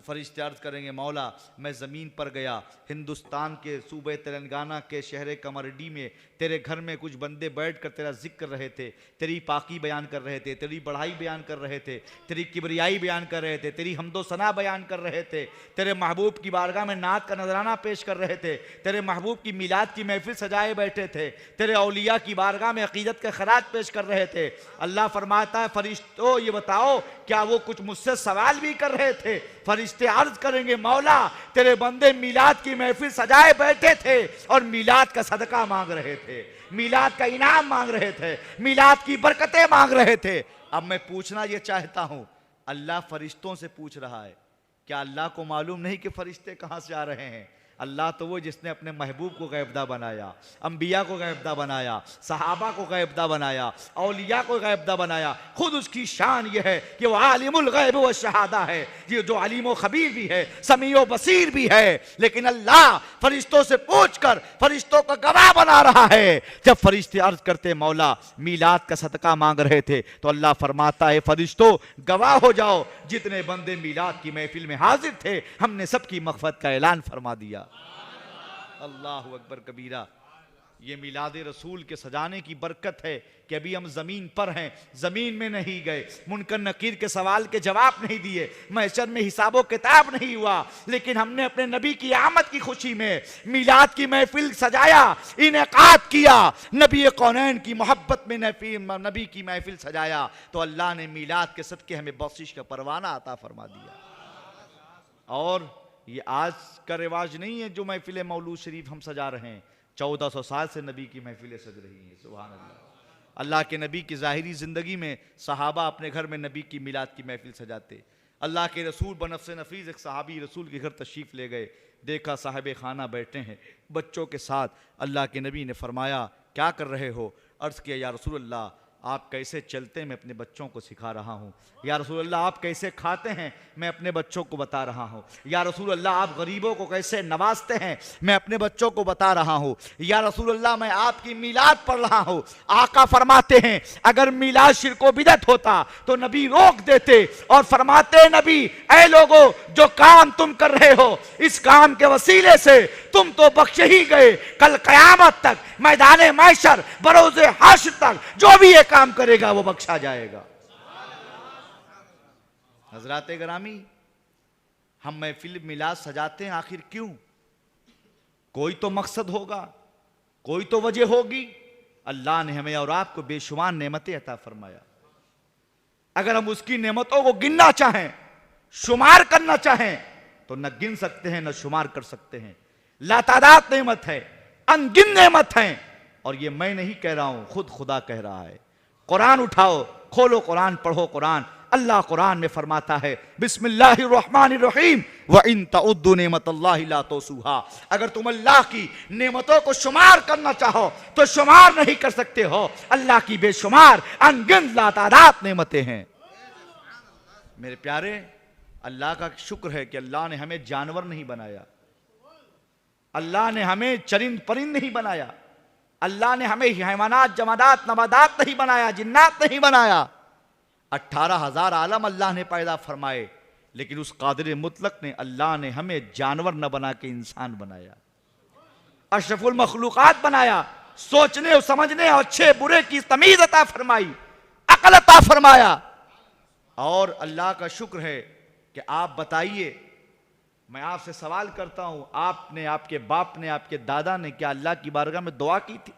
फरिश्ते अर्ज करेंगे मौला मैं ज़मीन पर गया, हिंदुस्तान के सूबे तेलंगाना के शहर कमरडी में तेरे घर में कुछ बंदे बैठ कर तेरा जिक्र कर रहे थे, तेरी पाकी बयान कर रहे थे, तेरी बढ़ाई बयान कर रहे थे, तेरी किबरियाई बयान कर रहे थे, तेरी हमदो सना बयान कर रहे थे, तेरे महबूब की बारगाह में नात का नजराना पेश कर रहे थे, तेरे महबूब की मिलाद की महफिल सजाए बैठे थे, तेरे औलिया की बारगाह में अकीदत के खराज पेश कर रहे थे। अल्लाह फरमाता है फरिश्तों ये बताओ क्या वो कुछ मुझसे सवाल भी कर रहे थे? फरिश्ते अर्ज करेंगे मौला तेरे बंदे मिलाद की महफिल सजाए बैठे थे और मिलाद का सदका मांग रहे थे, मिलाद का इनाम मांग रहे थे, मिलाद की बरकतें मांग रहे थे। अब मैं पूछना ये चाहता हूं, अल्लाह फरिश्तों से पूछ रहा है क्या अल्लाह को मालूम नहीं कि फरिश्ते कहाँ से आ रहे हैं? अल्लाह तो वो जिसने अपने महबूब को गैबदा बनाया, अंबिया को गैबदा बनाया, सहाबा को गैबदा बनाया, औलिया को गैबदा बनाया। खुद उसकी शान ये है कि वो आलिमुल गैब व शहादा है, ये जो अलीम व खबीर भी है, समीओ बसीर भी है। लेकिन अल्लाह फरिश्तों से पूछकर फरिश्तों को गवाह बना रहा है। जब फरिश्ते अर्ज करते मौला मीलाद का सदका मांग रहे थे, तो अल्लाह फरमाता है फरिश्तों गवाह हो जाओ, जितने बंदे मीलाद की महफिल में हाजिर थे हमने सबकी मग़फ़िरत का ऐलान फरमा दिया। अल्लाहु अकबर कबीरा। ये मिलाद रसूल के सजाने की बरकत है कि अभी हम ज़मीन पर हैं, ज़मीन में नहीं गए, मुनकर नकीर के सवाल के जवाब नहीं दिए, महशर में हिसाबो किताब नहीं हुआ, लेकिन हमने अपने नबी की आमद की खुशी में मिलाद की महफिल सजाया, इनेकाद किया, नबी कौनैन की मोहब्बत में नबी की महफिल सजाया, तो अल्लाह ने मिलाद के सदके हमें बख्शिश का परवाना अता फरमा दिया। और ये आज का रिवाज नहीं है जो महफिल मौलूद शरीफ हम सजा रहे हैं, 1400 साल से नबी की महफिलें सज रही हैं। सुभान अल्लाह। अल्लाह के नबी की ज़ाहिरी ज़िंदगी में सहाबा अपने घर में नबी की मिलाद की महफिल सजाते। अल्लाह के रसूल बनफ्स नफीस एक सहाबी रसूल के घर तशरीफ़ ले गए, देखा साहिब खाना बैठे हैं बच्चों के साथ। अल्लाह के नबी ने फरमाया क्या कर रहे हो? अर्ज़ किया या रसूल अल्लाह आप कैसे चलते हैं मैं अपने बच्चों को सिखा रहा हूँ। या रसूल अल्लाह आप कैसे खाते हैं मैं अपने बच्चों को बता रहा हूँ। या रसूल अल्लाह आप गरीबों को कैसे नवाजते हैं मैं अपने बच्चों को बता रहा हूँ। या रसूल अल्लाह मैं आपकी मीलाद पढ़ रहा हूँ। आका फरमाते हैं अगर मीलाद शिर्को बिदअत होता तो नबी रोक देते और फरमाते नबी ऐ लोगों जो काम तुम कर रहे हो इस काम के वसीले से तुम तो बख्शे ही गए, कल कयामत तक मैदान महशर बरोज़े हाशर तक जो भी ये काम करेगा वो बख्शा जाएगा। हजरात ग्रामी, हम महफिल मिलाद सजाते हैं आखिर क्यों? कोई तो मकसद होगा, कोई तो वजह होगी। अल्लाह ने हमें और आपको बेशुमार नेमतें अता फरमाया। अगर हम उसकी नेमतों को गिनना चाहें, शुमार करना चाहें, तो न गिन सकते हैं न शुमार कर सकते हैं। लातादाद नेमत है, अनगिन नेमत है। और ये मैं नहीं कह रहा हूं, खुद खुदा कह रहा है। कुरान उठाओ, खोलो कुरान, पढ़ो कुरान। अल्लाह कुरान में फरमाता है बिस्मिल्लाहिर्रहमानिर्रहीम व इन तउद्दु नेमतल्लाहि ला तुसूहा। अगर तुम अल्लाह की नेमतों को शुमार करना चाहो तो शुमार नहीं कर सकते हो। अल्लाह की बेशुमार अनगिनत लातादाद नेमतें हैं। मेरे प्यारे, अल्लाह का शुक्र है कि अल्लाह ने हमें जानवर नहीं बनाया, अल्लाह ने हमें चरिंद परिंद नहीं बनाया, अल्लाह ने हमें हैवानात जमादात नबादात नहीं बनाया, जिन्नात नहीं बनाया। 18,000 आलम अल्लाह ने पैदा फरमाए, लेकिन उस कादिर मुतलक ने अल्लाह ने हमें जानवर न बना के इंसान बनाया, अशरफुल मखलूकात बनाया, सोचने और समझने और अच्छे बुरे की तमीज अता फरमाई, अकल अता फरमाया। और अल्लाह का शुक्र है कि आप बताइए, मैं आपसे सवाल करता हूं, आपने, आपके बाप ने, आपके दादा ने क्या अल्लाह की बारगाह में दुआ की थी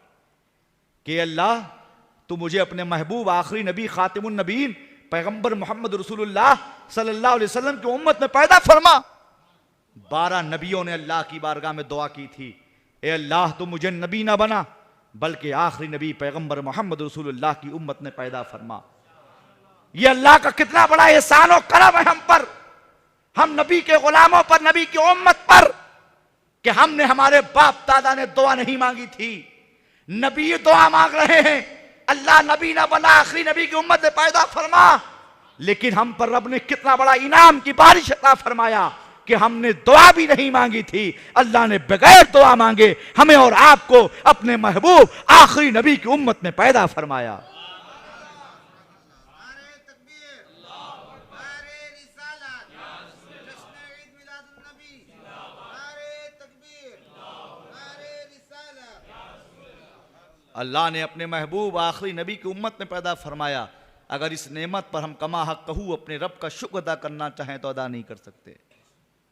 कि अल्लाह तू मुझे अपने महबूब आखिरी नबी खातिमुन नबीन पैगंबर मोहम्मद रसूलुल्लाह सल्लल्लाहु अलैहि वसल्लम की उम्मत में पैदा फरमा? 12 नबियों ने अल्लाह की बारगाह में दुआ की थी, ए अल्लाह तू मुझे नबी ना बना बल्कि आखिरी नबी पैगंबर मोहम्मद रसूलुल्लाह की उम्मत में पैदा फरमा। यह अल्लाह का कितना बड़ा एहसान और करम है हम पर, हम नबी के गुलामों पर, नबी की उम्मत पर, कि हमने, हमारे बाप दादा ने दुआ नहीं मांगी थी, नबी दुआ मांग रहे हैं अल्लाह नबी ना बना आखिरी नबी की उम्मत में पैदा फरमा। लेकिन हम पर रब ने कितना बड़ा इनाम की बारिश अता फरमाया कि हमने दुआ भी नहीं मांगी थी, अल्लाह ने बगैर दुआ मांगे हमें और आपको अपने महबूब आखिरी नबी की उम्मत में पैदा फरमाया। अल्लाह ने अपने महबूब आखिरी नबी की उम्मत में पैदा फरमाया। अगर इस नेमत पर हम कमा हक कहू अपने रब का शुक्र अदा करना चाहें तो अदा नहीं कर सकते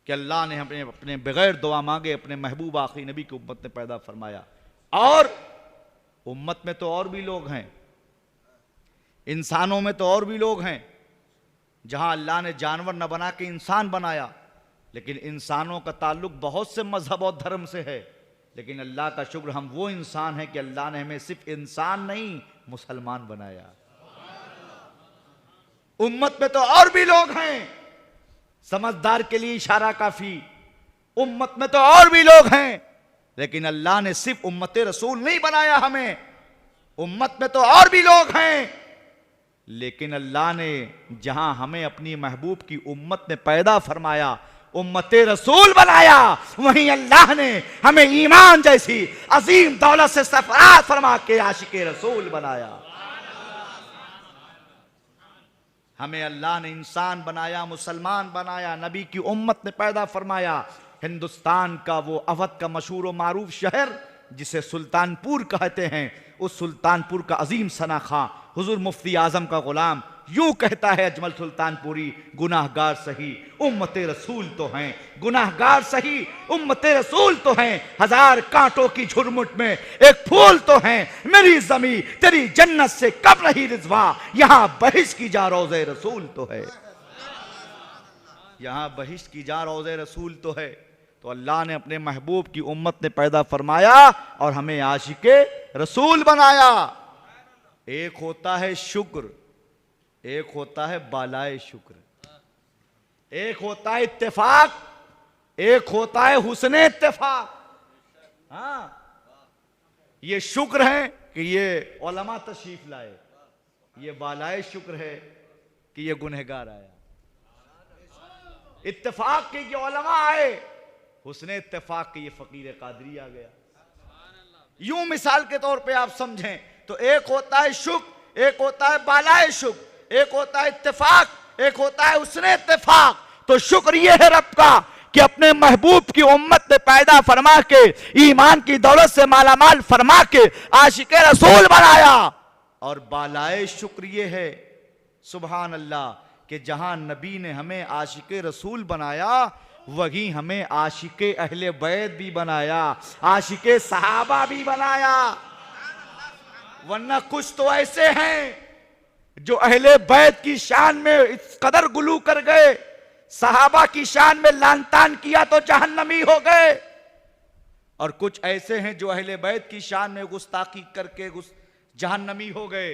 कि अल्लाह ने हमें अपने बगैर दुआ मांगे अपने महबूब आखिरी नबी की उम्मत में पैदा फरमाया। और उम्मत में तो और भी लोग हैं, इंसानों में तो और भी लोग हैं। जहां अल्लाह ने जानवर न बना के इंसान बनाया, लेकिन इंसानों का ताल्लुक बहुत से मजहब और धर्म से है। लेकिन अल्लाह का शुक्र हम वो इंसान है कि अल्लाह ने हमें सिर्फ इंसान नहीं मुसलमान बनाया। उम्मत में तो और भी लोग हैं समझदार के लिए इशारा काफी। उम्मत में तो और भी लोग हैं, लेकिन अल्लाह ने सिर्फ उम्मत रसूल नहीं बनाया हमें। उम्मत में तो और भी लोग हैं, लेकिन अल्लाह ने जहां हमें अपनी महबूब की उम्मत में पैदा फरमाया, उम्मत रसूल बनाया, वहीं अल्लाह ने हमें ईमान जैसी अजीम दौलत से सरफराज फरमा के आशिक रसूल बनाया। हमें अल्लाह ने इंसान बनाया, मुसलमान बनाया, नबी की उम्मत में पैदा फरमाया। हिंदुस्तान का वो अवध का मशहूर व मारूफ शहर जिसे सुल्तानपुर कहते हैं, उस सुल्तानपुर का अजीम सना खां हुजूर मुफ्ती आजम का गुलाम यूं कहता है अजमल सुल्तानपुरी, गुनाहगार सही उम्मत रसूल तो हैं, गुनाहगार सही उम्मत रसूल तो हैं, हजार कांटों की झुरमुट में एक फूल तो हैं, मेरी जमी तेरी जन्नत से कब नहीं रिजवा, यहां बहिश की जा रोज़े रसूल तो है, यहां बहिश की जा रोज़े रसूल तो है। तो अल्लाह ने अपने महबूब की उम्मत ने पैदा फरमाया और हमें आशिके रसूल बनाया। एक होता है शुक्र, एक होता है बालाए शुक्र, एक होता है इत्तेफाक, एक होता है हुस्ने इत्तेफाक। हाँ, ये शुक्र है कि ये उलमा तशरीफ लाए, ये बालाए शुक्र है कि ये गुनहगार आया। इत्तेफाक के ये उलमा आए, हुस्ने इत्तेफाक के ये फकीर कादरी आ गया। यूं मिसाल के तौर पे आप समझें तो एक होता है शुक्र, एक होता है बालाए शुक्र, एक होता है इत्तेफाक, एक होता है हुस्ने इत्तेफाक। तो शुक्र ये है रब का कि अपने महबूब की उम्मत ने पैदा फरमा के ईमान की दौलत से मालामाल फरमा के आशिके रसूल बनाया। और बालाए शुक्र ये है सुभान अल्लाह कि जहां नबी ने हमें आशिके रसूल बनाया, वहीं हमें आशिके अहले बैत भी बनाया, आशिके सहाबा भी बनाया। वरना कुछ तो ऐसे हैं जो अहले बैत की शान में इस कदर गुलू कर गए, सहाबा की शान में लानतान किया तो जहन्नमी हो गए। और कुछ ऐसे हैं जो अहले बैत की शान में गुस्ताखी करके जहन्नमी हो गए।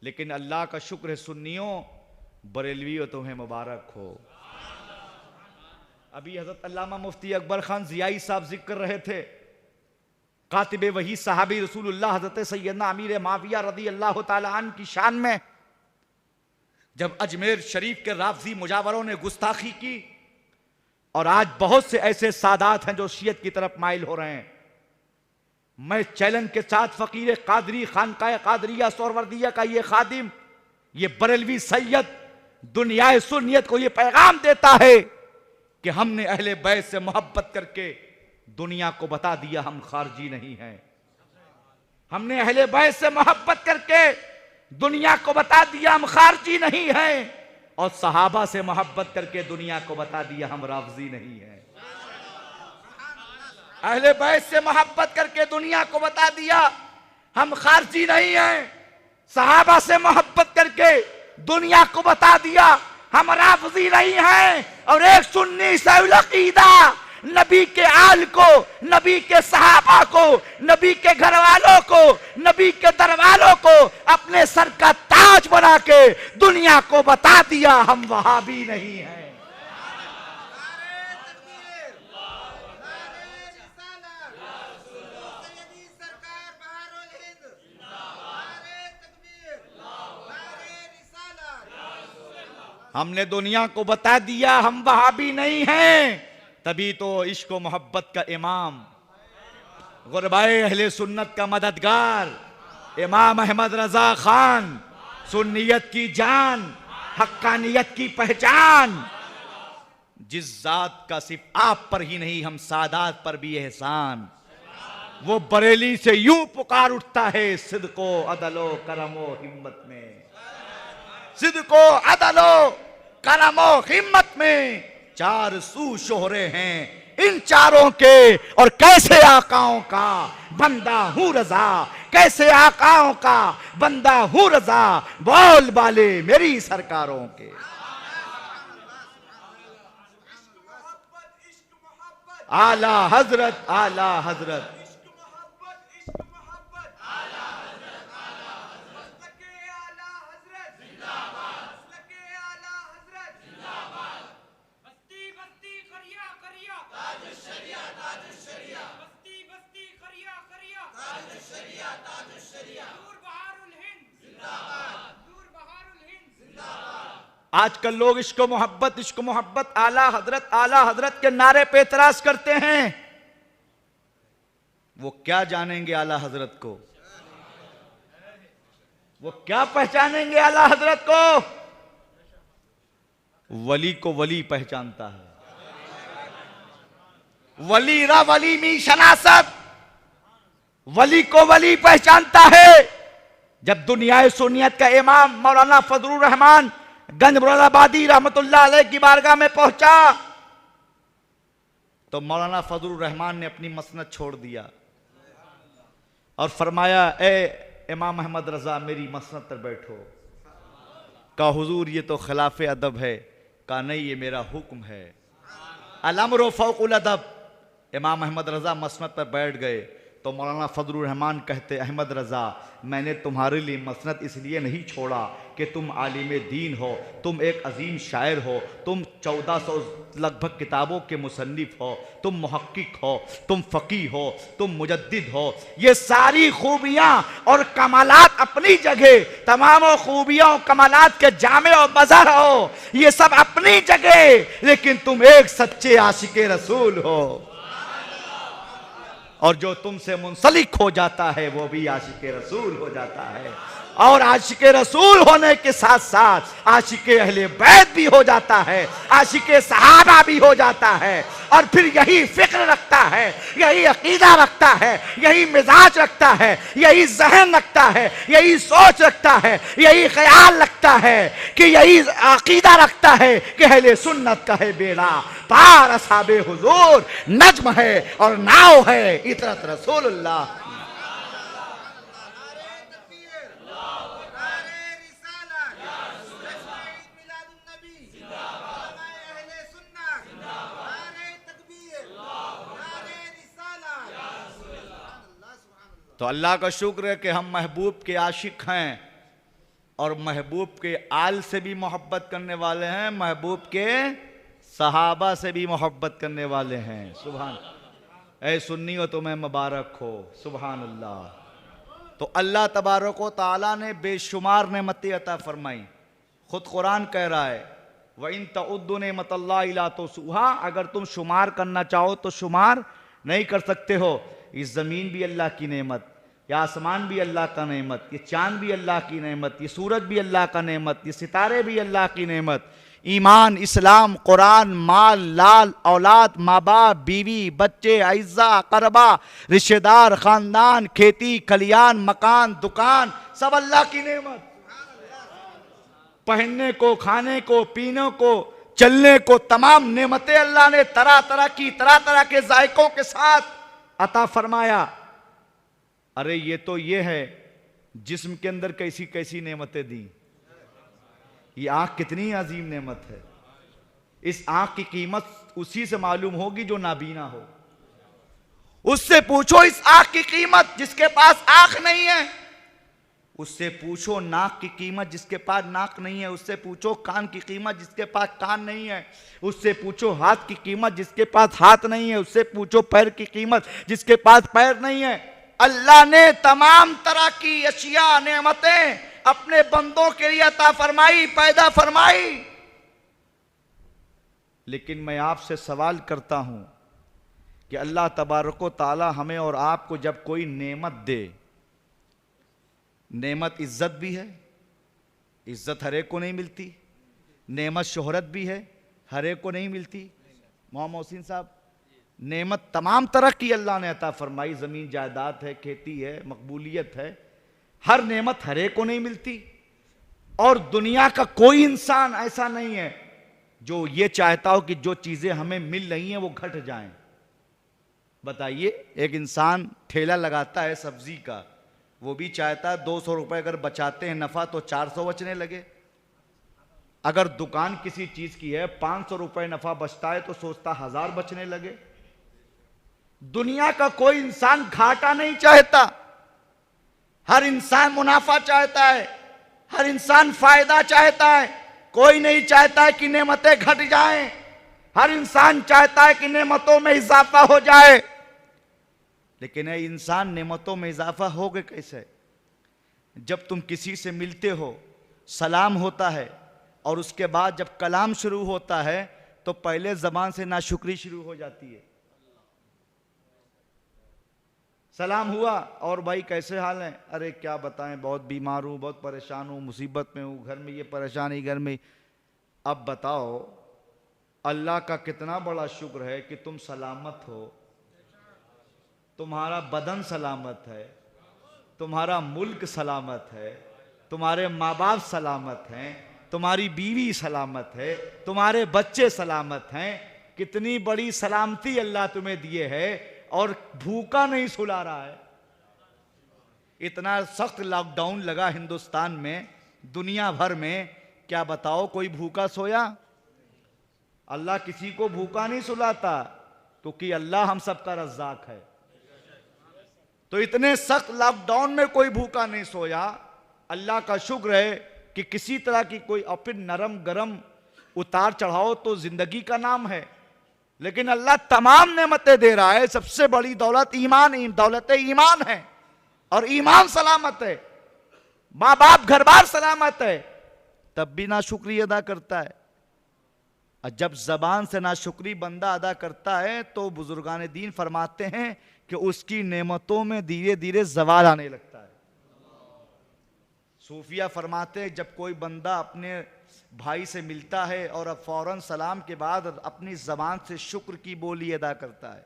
लेकिन अल्लाह का शुक्र है सुन्नियों, बरेलवियों तुम्हें मुबारक हो। अभी हजरत अल्लामा मुफ्ती अकबर खान जियाई साहब जिक्र कर रहे थे, कातिबे वही सहाबी रसूलुल्लाह हजरत सैयदना अमीर माविया रदी अल्लाह ताला अन्हु की शान में जब अजमेर शरीफ के राफजी मुजावरों ने गुस्ताखी की, और आज बहुत से ऐसे सादात हैं जो शियत की तरफ माइल हो रहे हैं। मैं चैलेंज के साथ फकीर कादरी खानकाह कादरिया सोहरवर्दिया का ये खादिम, ये बरेलवी सैयद दुनिया सुन्नियत को ये पैगाम देता है कि हमने अहले बैत से मोहब्बत करके दुनिया को बता दिया हम खारजी नहीं हैं। हमने अहले बैत से मोहब्बत करके दुनिया को बता दिया हम खारजी नहीं हैं, और सहाबा से मोहब्बत करके दुनिया को बता दिया हम राफजी नहीं हैं। अहले बैत से मोहब्बत करके दुनिया को बता दिया हम खारजी नहीं हैं, सहाबा से मोहब्बत करके दुनिया को बता दिया हम राफजी नहीं हैं। और एक सुन्नी सही अकीदा नबी के आल को, नबी के सहाबा को, नबी के घर वालों को, नबी के दरवालों को अपने सर का ताज बना के दुनिया को बता दिया हम वहाबी नहीं हैं। हमने दुनिया को बता दिया हम वहाबी नहीं हैं। तभी तो इश्क व मोहब्बत का इमाम, गुरबाए अहले सुन्नत का मददगार इमाम अहमद रजा खान, सुन्नियत की जान, हक्कानियत की पहचान, जिस जात का सिर्फ आप पर ही नहीं हम सादात पर भी एहसान, वो बरेली से यूं पुकार उठता है सिद्को अदलो करमो हिम्मत में, सिद्को अदलो करमो हिम्मत में। चार सू शोहरे हैं इन चारों के, और कैसे आकाओं का बंदा हूं रजा, कैसे आकाओं का बंदा हूं रजा, बोल बाले मेरी सरकारों के। आला हजरत, आला हजरत, आजकल लोग इश्क मोहब्बत आला हजरत के नारे पे एतराज करते हैं। वो क्या जानेंगे आला हजरत को, वो क्या पहचानेंगे आला हजरत को। वली को वली पहचानता है, वली रा वली मी शनासत, वली को वली पहचानता है। जब दुनिया सुन्नियत का इमाम मौलाना फजलुर रहमान गंज मुरादाबादी रहमतुल्लाह अलैह की बारगाह में पहुंचा तो मौलाना फजलुर रहमान ने अपनी मसनद छोड़ दिया और फरमाया, ए इमाम अहमद रजा मेरी मसनद पर बैठो। का हुजूर ये तो खिलाफ अदब है। का नहीं, ये मेरा हुक्म है। अल-अम्रु फौकुल अदब। इमाम अहमद रजा मसनद पर बैठ गए तो मौलाना फजलुर रहमान कहते, अहमद रजा मैंने तुम्हारे लिए मसनद इसलिए नहीं छोड़ा कि तुम आलिम दीन हो, तुम एक अजीम शायर हो, तुम 1400 लगभग किताबों के मुसन्निफ हो, तुम मुहक्किक हो, तुम फ़कीह हो, तुम मुजद्दिद हो। ये सारी खूबियाँ और कमालात अपनी जगह, तमाम खूबियाँ और कमालात के जामे और मज़हर हो, ये सब अपनी जगह, लेकिन तुम एक सच्चे आशिक रसूल हो और जो तुमसे मुंसलिक हो जाता है वो भी आशिक रसूल हो जाता है। और आशिक रसूल होने के साथ साथ आशिक अहले बैत भी हो जाता है, आशिक सहाबा भी हो जाता है। और फिर यही फिक्र रखता है, यही अकीदा रखता है, यही मिजाज रखता है, यही जहन रखता है, यही सोच रखता है, यही ख्याल रखता है, कि यही अकीदा रखता है कि अहले सुन्नत का है बेड़ा पार असहाबे हुजूर नज्म है और नाव है इतरत रसूलुल्लाह। तो अल्लाह का शुक्र है कि हम महबूब के आशिक हैं और महबूब के आल से भी मोहब्बत करने वाले हैं, महबूब के सहाबा से भी मोहब्बत करने वाले हैं। सुभान, ऐ सुन्नी हो तुम्हें मुबारक हो। सुभान अल्लाह। तो अल्लाह तबारक व तआला ने बेशुमार नेमतें अता फरमाई। खुद कुरान कह रहा है, व इन तउद्दु नेमतल्लाहि ला तुहसूहा, अगर तुम शुमार करना चाहो तो शुमार नहीं कर सकते हो। इस ज़मीन भी अल्लाह की नेमत, ये आसमान भी अल्लाह का नेमत, ये चांद भी अल्लाह की नेमत, ये सूरज भी अल्लाह का नेमत, ये सितारे भी अल्लाह की नेमत। ईमान, इस्लाम, कुरान, माल, लाल, औलाद, माँ बाप, बीवी, बच्चे, अइज़्ज़ा, क़रबा, रिश्तेदार, ख़ानदान, खेती, खलियान, मकान, दुकान, सब अल्लाह की नेमत। पहनने को, खाने को, पीने को, चलने को, तमाम नेमतें अल्लाह ने तरह तरह के जायकों के साथ अता फरमाया। अरे ये तो ये है जिस्म के अंदर कैसी कैसी नेमतें दी। ये आंख कितनी अजीम नेमत है। इस आंख की कीमत उसी से मालूम होगी जो नाबीना हो। उससे पूछो इस आंख की कीमत जिसके पास आंख नहीं है। उससे पूछो नाक की कीमत जिसके पास नाक नहीं है। उससे पूछो कान की कीमत जिसके पास कान नहीं है। उससे पूछो हाथ की कीमत जिसके पास हाथ नहीं है। उससे पूछो पैर की कीमत जिसके पास पैर नहीं है। अल्लाह ने तमाम तरह की अशिया नेमतें अपने बंदों के लिए अता फरमाई, पैदा फरमाई। लेकिन मैं आपसे सवाल करता हूं कि अल्लाह तबारक व तआला हमें और आपको जब कोई नेमत दे, नेमत इज्जत भी है, इज्जत हर एक को नहीं मिलती। नेमत शोहरत भी है, हर एक को नहीं मिलती। मोहम्मद मोहसिन साहब, नेमत तमाम तरह की अल्लाह ने अता फरमाई। ज़मीन जायदाद है, खेती है, मकबूलियत है। हर नेमत हर एक को नहीं मिलती। और दुनिया का कोई इंसान ऐसा नहीं है जो ये चाहता हो कि जो चीज़ें हमें मिल रही हैं वो घट जाएं। बताइए, एक इंसान ठेला लगाता है सब्जी का, वो भी चाहता है 200 रुपए अगर बचाते हैं नफा तो 400 बचने लगे। अगर दुकान किसी चीज की है 500 रुपए नफा बचता है तो सोचता 1000 बचने लगे। दुनिया का कोई इंसान घाटा नहीं चाहता, हर इंसान मुनाफा चाहता है, हर इंसान फायदा चाहता है। कोई नहीं चाहता है कि नेमतें घट जाएं, हर इंसान चाहता है कि नेमतों में इजाफा हो जाए। लेकिन ये इंसान नेमतों में इजाफा होगे कैसे? जब तुम किसी से मिलते हो, सलाम होता है और उसके बाद जब कलाम शुरू होता है तो पहले ज़बान से नाशुक्री शुरू हो जाती है। सलाम हुआ, और भाई कैसे हाल हैं? अरे क्या बताएं, बहुत बीमार हूँ, बहुत परेशान हूँ, मुसीबत में हूँ, घर में ये परेशानी, घर में। अब बताओ अल्लाह का कितना बड़ा शुक्र है कि तुम सलामत हो, तुम्हारा बदन सलामत है, तुम्हारा मुल्क सलामत है, तुम्हारे माँ बाप सलामत हैं, तुम्हारी बीवी सलामत है, तुम्हारे बच्चे सलामत हैं। कितनी बड़ी सलामती अल्लाह तुम्हें दिए है, और भूखा नहीं सुला रहा है। इतना सख्त लॉकडाउन लगा हिंदुस्तान में, दुनिया भर में, क्या बताओ कोई भूखा सोया? अल्लाह किसी को भूखा नहीं सुलाता, क्योंकि अल्लाह हम सबका रज़्ज़ाक है। तो इतने सख्त लॉकडाउन में कोई भूखा नहीं सोया। अल्लाह का शुक्र है कि किसी तरह की कोई, और फिर नरम गरम उतार चढ़ाओ तो जिंदगी का नाम है, लेकिन अल्लाह तमाम नेमतें दे रहा है। सबसे बड़ी दौलत ईमान, दौलत ईमान है, और ईमान सलामत है, माँ बाप घर बार सलामत है, तब भी नाशुक्री अदा करता है। और जब जबान से नाशुक्री बंदा अदा करता है तो बुजुर्गान दीन फरमाते हैं कि उसकी नेमतों में धीरे धीरे जवाल आने लगता है। सूफिया फरमाते हैं जब कोई बंदा अपने भाई से मिलता है और अब फौरन सलाम के बाद अपनी जबान से शुक्र की बोली अदा करता है,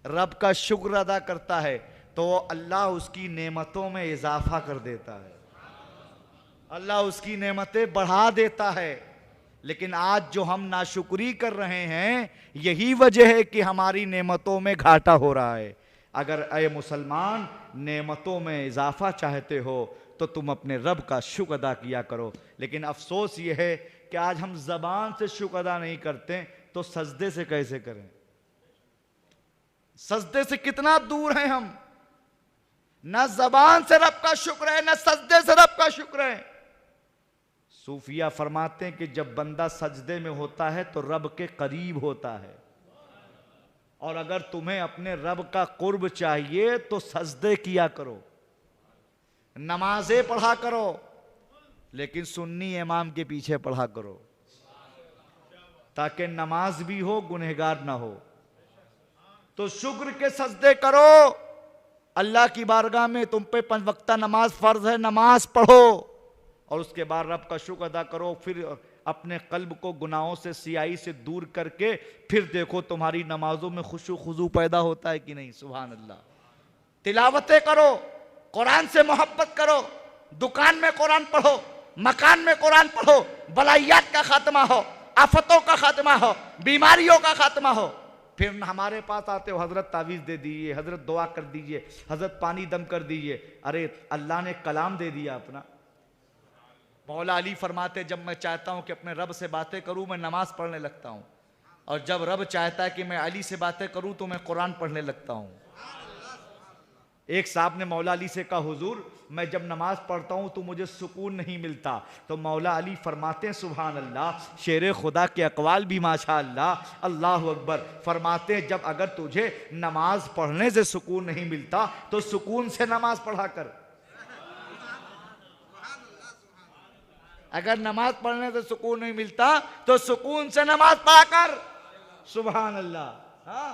रब का शुक्र अदा करता है, तो अल्लाह उसकी नेमतों में इजाफा कर देता है, अल्लाह उसकी नेमतें बढ़ा देता है। लेकिन आज जो हम नाशुक्री कर रहे हैं, यही वजह है कि हमारी नेमतों में घाटा हो रहा है। अगर ए मुसलमान नेमतों में इजाफा चाहते हो तो तुम अपने रब का शुक्र अदा किया करो। लेकिन अफसोस ये है कि आज हम जबान से शुक्र अदा नहीं करते, तो सजदे से कैसे करें? सजदे से कितना दूर हैं हम। न जबान से रब का शुक्र है, न सजदे से रब का शुक्र है। सूफिया फरमाते हैं कि जब बंदा सजदे में होता है तो रब के करीब होता है, और अगर तुम्हें अपने रब का कुर्ब चाहिए तो सजदे किया करो, नमाजें पढ़ा करो, लेकिन सुन्नी इमाम के पीछे पढ़ा करो, ताकि नमाज भी हो, गुनहगार ना हो। तो शुक्र के सजदे करो अल्लाह की बारगाह में। तुम पे 5 वक्ता नमाज फर्ज है, नमाज पढ़ो, और उसके बाद रब का शुक्र अदा करो। फिर अपने कल्ब को गुनाहों से, सियाही से दूर करके फिर देखो तुम्हारी नमाजों में खुशू खुजू पैदा होता है कि नहीं। सुभान अल्लाह। तिलावतें करो, कुरान से मोहब्बत करो, दुकान में कुरान पढ़ो, मकान में कुरान पढ़ो, बलाइयात का खात्मा हो, आफतों का खात्मा हो, बीमारियों का खात्मा हो। फिर हमारे पास आते हो, हजरत तावीज़ दे दीजिए, हजरत दुआ कर दीजिए, हजरत पानी दम कर दीजिए। अरे अल्लाह ने कलाम दे दिया अपना। मौला अली फरमाते जब मैं चाहता हूं कि अपने रब से बातें करूं, मैं नमाज पढ़ने लगता हूं, और जब रब चाहता है कि मैं अली से बातें करूं तो मैं कुरान पढ़ने लगता हूं। एक साहब ने मौला अली से कहा, हुजूर मैं जब नमाज पढ़ता हूं तो मुझे सुकून नहीं मिलता। तो मौला अली फरमाते हैं सुभान अल्लाह, शेर खुदा के अकवाल भी माशा अल्लाह, अल्लाह अकबर। फरमाते हैं जब अगर तुझे नमाज पढ़ने से सुकून नहीं मिलता तो सुकून से नमाज पढ़ा कर। अगर नमाज पढ़ने से सुकून नहीं मिलता तो सुकून से नमाज पढ़ा कर। सुभान अल्लाह। हाँ,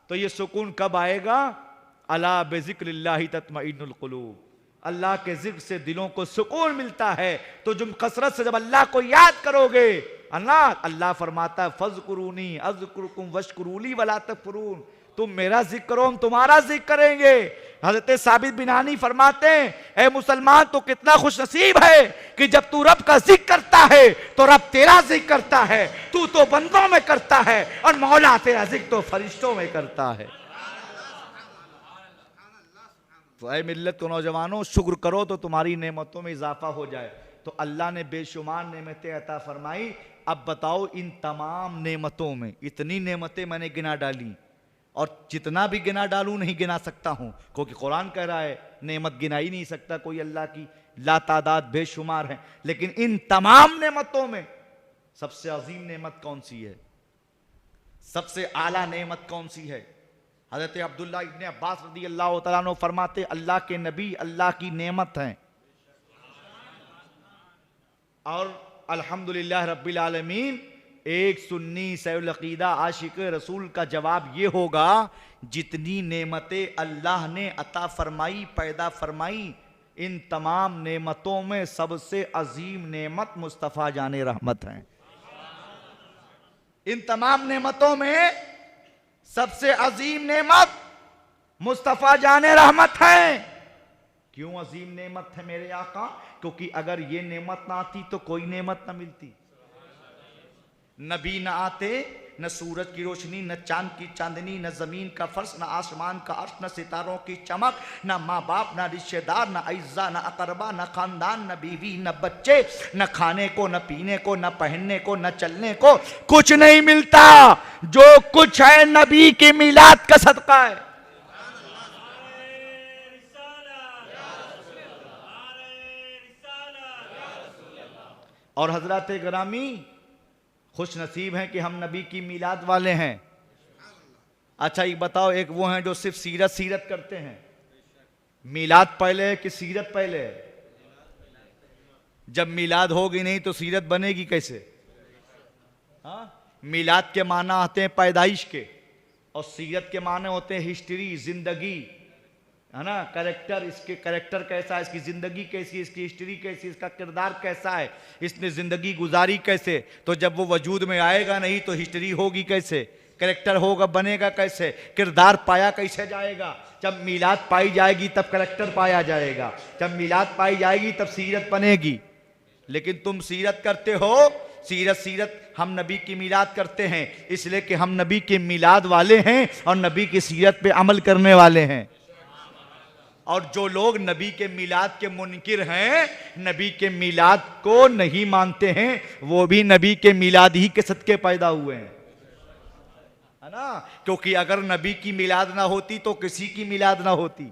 तो ये सुकून कब आएगा? अला बेज़िक्रिल्लाहि तत्मइन्नुल कुलूब। अल्लाह के जिक्र से दिलों को सुकून मिलता है। तो तुम कसरत से जब अल्लाह को याद करोगे, अल्लाह फरमाता है फज़कुरूनी अज़कुरुकुम वशकुरूली वला तकफुरून। तुम मेरा जिक्र करो, हम तुम्हारा जिक्र करेंगे। हजरत साबित बिनानी फरमाते हैं, ए मुसलमान तो कितना खुश नसीब है कि जब तू रब का जिक्र करता है तो रब तेरा जिक्र करता है। तू तो बंदों में करता है और मौला तेरा जिक्र तो फरिश्तों में करता है। तो ऐ मिल्लत को नौजवानों, शुक्र करो तो तुम्हारी नेमतों में इजाफा हो जाए। तो अल्लाह ने बेशुमार नेमतें अता फरमाई। अब बताओ इन तमाम नेमतों में, इतनी नेमतें मैंने गिना डाली, और जितना भी गिना डालूं नहीं गिना सकता हूं, क्योंकि कुरान कह रहा है नेमत गिना ही नहीं सकता कोई, अल्लाह की लातादाद बेशुमार है। लेकिन इन तमाम नेमतों में सबसे अजीम नेमत कौन सी है? सबसे आला नेमत कौन सी है? हजरत अब्दुल्ला इब्ने अब्बास रज़ी अल्लाह तआला अन्हु फरमाते, अल्लाह के नबी अल्लाह की नेमत हैं, और अल्हम्दुलिल्लाह रब्बिल आलमीन, एक सुन्नी सैयुल अकीदा आशिक रसूल का जवाब ये होगा, जितनी नेमतें अल्लाह ने अता फरमाई, पैदा फरमाई, इन तमाम नेमतों में सबसे अजीम नेमत मुस्तफ़ा जाने रहमत है। इन तमाम नेमतों में सबसे अजीम नेमत मुस्तफ़ा जाने रहमत है। क्यों अजीम नेमत है मेरे आका? क्योंकि अगर ये नेमत ना आती तो कोई नेमत ना मिलती। नबी ना आते, न सूरज की रोशनी, न चांद की चांदनी, न जमीन का फर्श, न आसमान का अर्श, न सितारों की चमक, न माँ बाप, न रिश्तेदार, न अइज़्ज़ा, न अकरबा, न खानदान, न बीवी, न बच्चे, न खाने को, न पीने को, न पहनने को, न चलने को, कुछ नहीं मिलता। जो कुछ है नबी की मिलाद का सदका है। और हजरत ग्रामी खुश नसीब हैं कि हम नबी की मिलाद वाले हैं। अच्छा ये बताओ, एक वो हैं जो सिर्फ सीरत सीरत करते हैं। मिलाद पहले है कि सीरत पहले है? जब मिलाद होगी नहीं तो सीरत बनेगी कैसे? हाँ, मिलाद के माना आते हैं पैदाइश के, और सीरत के माने होते हैं हिस्ट्री, जिंदगी, है ना, करेक्टर, इसके करेक्टर कैसा है, इसकी ज़िंदगी कैसी है, इसकी हिस्ट्री कैसी, इसका किरदार कैसा है, इसने ज़िंदगी गुजारी कैसे। तो जब वो वजूद में आएगा नहीं तो हिस्ट्री होगी कैसे, करेक्टर होगा बनेगा कैसे, किरदार पाया कैसे जाएगा। जब मिलाद पाई जाएगी तब करेक्टर पाया जाएगा, जब मिलाद पाई जाएगी तब सीरत बनेगी। लेकिन तुम सीरत करते हो, सीरत सीरत, हम नबी की मिलाद करते हैं इसलिए कि हम नबी के मिलाद वाले हैं और नबी की सीरत पे अमल करने वाले हैं। और जो लोग नबी के मिलाद के मुनकिर हैं, नबी के मिलाद को नहीं मानते हैं, वो भी नबी के मिलाद ही के सदके पैदा हुए हैं, है ना। क्योंकि अगर नबी की मिलाद ना होती तो किसी की मिलाद ना होती।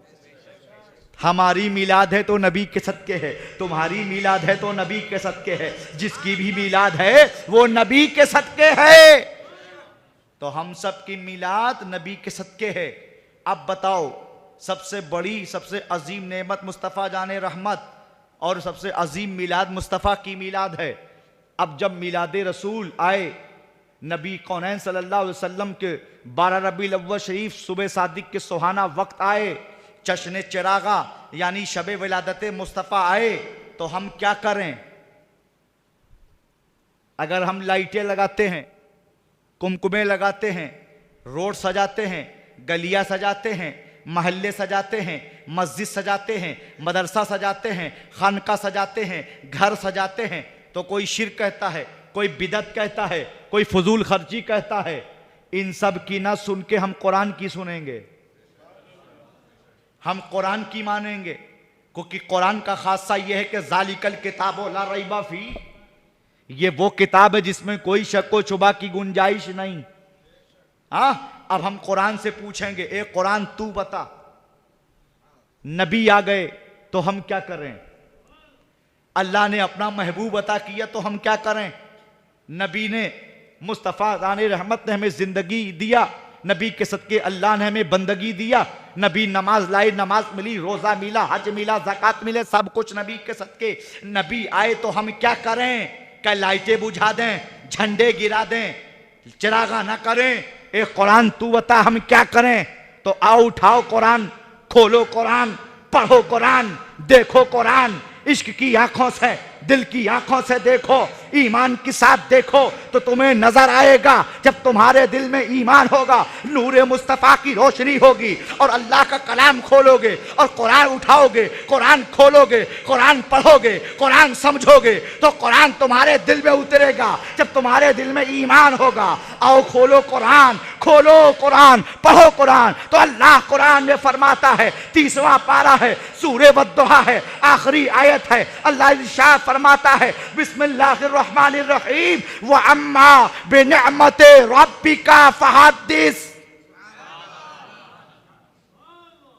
हमारी मिलाद है तो नबी के सदके है, तुम्हारी मिलाद है तो नबी के सदके है, जिसकी भी मिलाद है वो नबी के सदके है। तो हम सब की मिलाद नबी के सदके है। अब बताओ, सबसे बड़ी सबसे अजीम नेमत मुस्तफ़ा जाने रहमत और सबसे अजीम मिलाद मुस्तफ़ा की मिलाद है। अब जब मिलाद रसूल आए, नबी कौनैन सल्लल्लाहु अलैहि वसल्लम के 12 रबीउल अव्वल शरीफ सुबह सादिक के सुहाना वक्त आए, जश्न चिरागा यानी शब विलादत मुस्तफ़ा आए, तो हम क्या करें? अगर हम लाइटें लगाते हैं, कुमकुमे लगाते हैं, रोड सजाते हैं, गलियां सजाते हैं, महल्ले सजाते हैं, मस्जिद सजाते हैं, मदरसा सजाते हैं, खानका सजाते हैं, घर सजाते हैं, तो कोई शिर्क कहता है, कोई बिदत कहता है, कोई फजूल खर्ची कहता है। इन सब की ना सुन के हम कुरान की सुनेंगे, हम कुरान की मानेंगे। क्योंकि कुरान का खासा यह है कि ज़ालिकल किताबो ला रैबा फी, ये वो किताब है जिसमें कोई शक व शुबा की गुंजाइश नहीं। हाँ, अब हम कुरान से पूछेंगे, ए कुरान तू बता, नबी आ गए तो हम क्या करें? अल्लाह ने अपना महबूब अता किया तो हम क्या करें? नबी ने, मुस्तफ़ा जाने रहमत ने हमें जिंदगी दिया, नबी के सदके अल्लाह ने हमें बंदगी दिया। नबी नमाज लाए, नमाज मिली, रोजा मिला, हज मिला, ज़कात मिले, सब कुछ नबी के सदके। नबी आए तो हम क्या करें? क्या लाइटें बुझा दें, झंडे गिरा दें, चिरागा ना करें? ए कुरान तू बता हम क्या करें? तो आओ उठाओ कुरान, खोलो कुरान, पढ़ो कुरान, देखो कुरान, इश्क की आंखों से, दिल की आंखों से देखो, ईमान के साथ देखो, तो तुम्हें नजर आएगा। जब तुम्हारे दिल में ईमान होगा, नूरे मुस्तफ़ा की रोशनी होगी, और अल्लाह का कलाम खोलोगे और कुरान उठाओगे, कुरान खोलोगे, कुरान पढ़ोगे, कुरान समझोगे, तो कुरान तुम्हारे दिल में उतरेगा। जब तुम्हारे दिल में ईमान होगा, आओ खोलो कुरान, खोलो कुरान, पढ़ो कुरान, तो अल्लाह कुरान में फरमाता है, 30वां पारा है, सूरे वद्दुहा है, आखिरी आयत है, अल्लाह इरशाद फरमाता है, बिस्मिल्लाहिर्रहमानिर्रहीम, व अम्मा बिनिअमति रब्बिका फहद्दिस।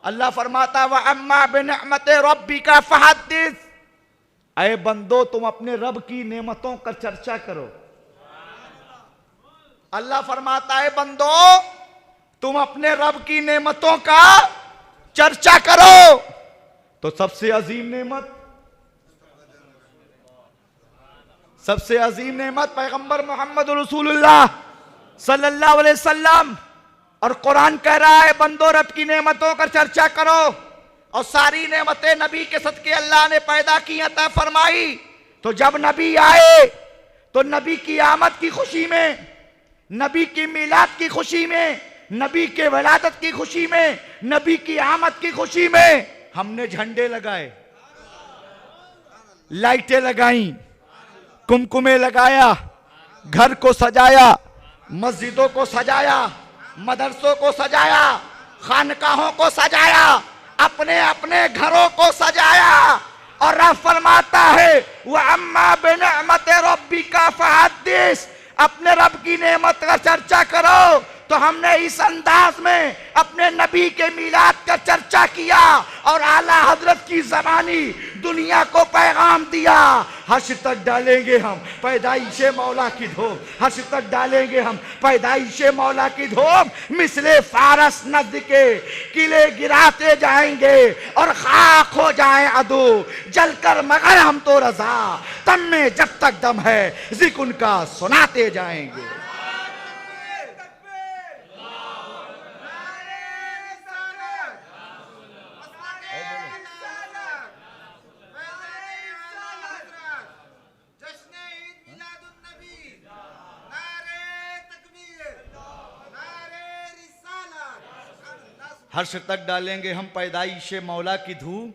अल्लाह फरमाता है, व अम्मा बिनिअमति रब्बिका फहद्दिस। ऐ बंदो, तुम अपने रब की नेमतों का चर्चा करो। अल्लाह फरमाता है, बंदो तुम अपने रब की नेमतों का चर्चा करो। तो सबसे अजीम नेमत, सबसे अजीम नेमत पैगंबर मोहम्मद रसूलुल्लाह सल्लल्लाहु अलैहि वसल्लम। और कुरान कह रहा है बंदो रब की नेमतों का चर्चा करो। और सारी नेमतें नबी के सदके अल्लाह ने पैदा की, अता फरमाई। तो जब नबी आए तो नबी की आमद की खुशी में, नबी की मिलाद की खुशी में, नबी के विलादत की खुशी में, नबी की आमद की खुशी में हमने झंडे लगाए, लाइटें लगाई, कुमकुमे लगाया, घर को सजाया, मस्जिदों को सजाया, मदरसों को सजाया, खानकाहों को सजाया, अपने अपने घरों को सजाया। और रब फरमाता है वह अम्मा बिनिअमति रब्बिका फहद्दिस, अपने रब की नेमत का चर्चा करो। तो हमने इस अंदाज में अपने नबी के मिलाद का चर्चा किया और आला हजरत की ज़बानी दुनिया को पैगाम दिया। हर्ष तक डालेंगे हम पैदाइशे मौला की धूम, हर्ष तक डालेंगे हम पैदाइशे मौला की धूम। मिसले फारस नज़्द के किले गिराते जाएंगे और खाक हो जाए अदू, जलकर मगर हम तो रजा, तम में जब तक दम है जिक्र उनका सुनाते जाएंगे। हर्ष तक डालेंगे हम पैदाइशे मौला की धूम,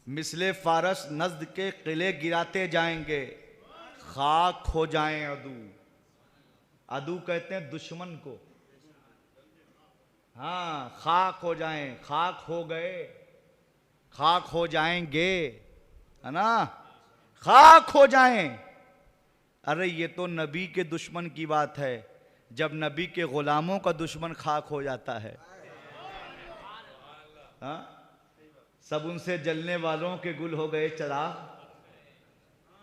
मिसले फारस नज़्द के किले गिराते जाएंगे, खाक हो जाएं अदू। अदू कहते हैं दुश्मन को। हाँ, खाक हो जाएं, खाक हो गए, खाक हो जाएंगे, है ना, खाक हो जाएं। अरे ये तो नबी के दुश्मन की बात है, जब नबी के गुलामों का दुश्मन खाक हो जाता है। हाँ? सब उनसे जलने वालों के गुल हो गए चराग।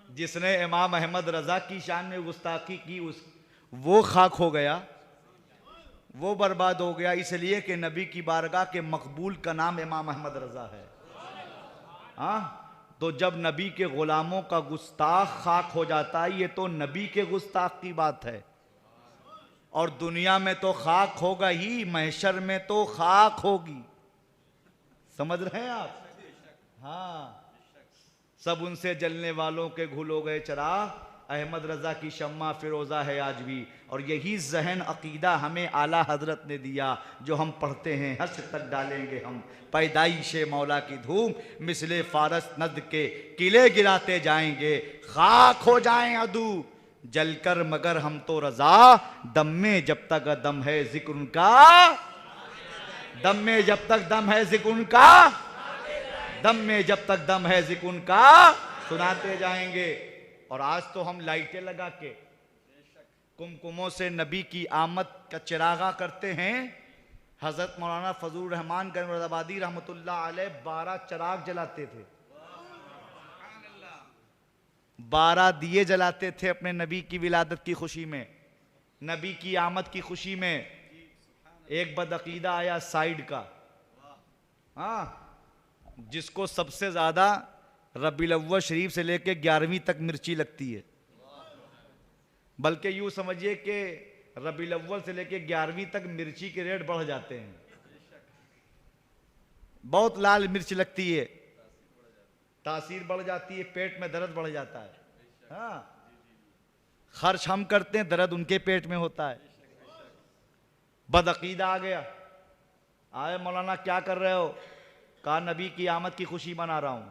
जिसने इमाम अहमद रजा की शान में गुस्ताखी की वो खाक हो गया, वो बर्बाद हो गया, इसलिए कि नबी की बारगाह के मकबूल का नाम इमाम अहमद रजा है। हाँ, तो जब नबी के गुलामों का गुस्ताख खाक हो जाता है, ये तो नबी के गुस्ताख की बात है। और दुनिया में तो खाक होगा ही, महशर में तो खाक होगी। समझ रहे हैं आप? हाँ, सब उनसे जलने वालों के घुल हो गए चराग, अहमद रजा की शम्मा फिरोजा है आज भी। और यही जहन अकीदा हमें आला हजरत ने दिया, जो हम पढ़ते हैं हर्ष तक डालेंगे हम पैदाइशे मौला की धूम, मिसले फारस नद के किले गिराते जाएंगे, खाक हो जाएं अदू, जलकर मगर हम तो रजा, दम में जब तक दम है जिक्र उनका, दम में जब तक दम है जिक्र उनका, दम में जब तक दम है जिक्र उनका सुनाते जाएंगे। और आज तो हम लाइटें लगा के कुमकुमों से नबी की आमद का चिरागा करते हैं। हजरत मौलाना फजलुर रहमान गंजबादी रहमतुल्लाह अलैह 12 चिराग जलाते थे, 12 दिए जलाते थे अपने नबी की विलादत की खुशी में, नबी की आमद की खुशी में। एक बदअकीदा आया साइड का, हाँ, जिसको सबसे ज्यादा रबीउल अव्वल शरीफ से लेके 11वीं तक मिर्ची लगती है। बल्कि यूं समझिए कि रबीउल अव्वल से लेके 11वीं तक मिर्ची के रेट बढ़ जाते हैं। बहुत लाल मिर्च लगती है, तासीर बढ़ जाती है, पेट में दर्द बढ़ जाता है। हाँ, खर्च हम करते हैं, दर्द उनके पेट में होता है। बदअकीदा आ गया, आए मौलाना क्या कर रहे हो? कहा नबी की आमद की खुशी मना रहा हूं,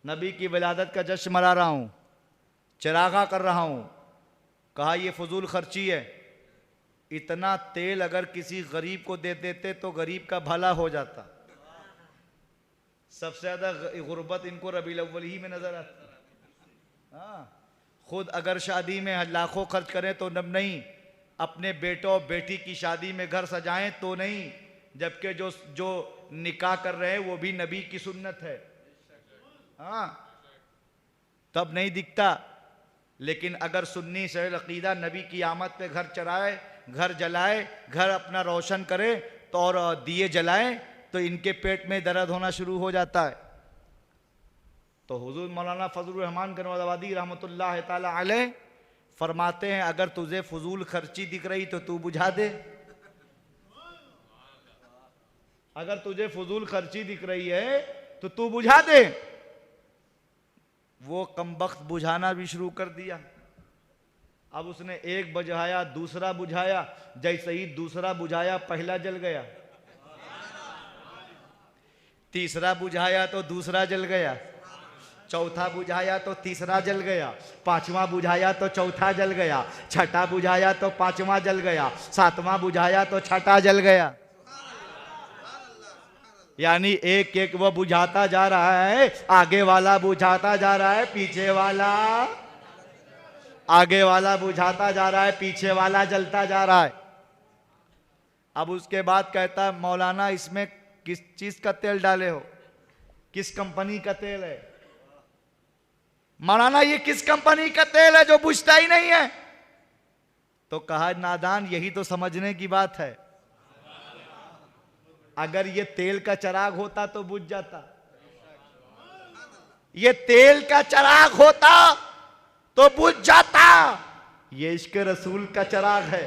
नबी की विलादत का जश्न मना रहा हूं, चिरागा कर रहा हूं। कहा यह फजूल खर्ची है, इतना तेल अगर किसी गरीब को दे देते तो गरीब का भला हो जाता। सबसे ज्यादा गुर्बत इनको रबीउल अव्वल ही में नजर आती। हाँ, खुद अगर शादी में लाखों खर्च करें तो नब नहीं, अपने बेटों बेटी की शादी में घर सजाएं तो नहीं, जबकि जो निकाह कर रहे हैं वो भी नबी की सुन्नत है। हाँ, तब नहीं दिखता। लेकिन अगर सुन्नी सही अकीदा नबी की आमद पे घर चढ़ाए, घर जलाए, घर अपना रोशन करे तो और दिए जलाए तो इनके पेट में दर्द होना शुरू हो जाता है। तो हुजूर मौलाना फजलुर रहमान गनवादी रहमतुल्लाह ताला अलैह फरमाते हैं, अगर तुझे फजूल खर्ची दिख रही तो तू बुझा दे। अगर तुझे फजूल खर्ची दिख रही है तो तू बुझा दे। वो कमबख्त बुझाना भी शुरू कर दिया। अब उसने एक बुझाया, दूसरा बुझाया, जैसे ही दूसरा बुझाया पहला जल गया, तीसरा बुझाया तो दूसरा जल गया, चौथा बुझाया तो तीसरा जल गया, पांचवा बुझाया तो चौथा जल गया, छठा बुझाया तो पांचवा जल गया, सातवां बुझाया तो छठा जल गया। यानी एक एक वो बुझाता जा रहा है, आगे वाला बुझाता जा रहा है, पीछे वाला, आगे वाला बुझाता जा रहा है, पीछे वाला जलता जा रहा है। अब उसके बाद कहता है, मौलाना इसमें किस चीज का तेल डाले हो, किस कंपनी का तेल है? मौलाना ये किस कंपनी का तेल है जो बुझता ही नहीं है? तो कहा, नादान यही तो समझने की बात है। अगर ये तेल का चिराग होता तो बुझ जाता, ये तेल का चिराग होता तो बुझ जाता। ये इश्क रसूल का चिराग है।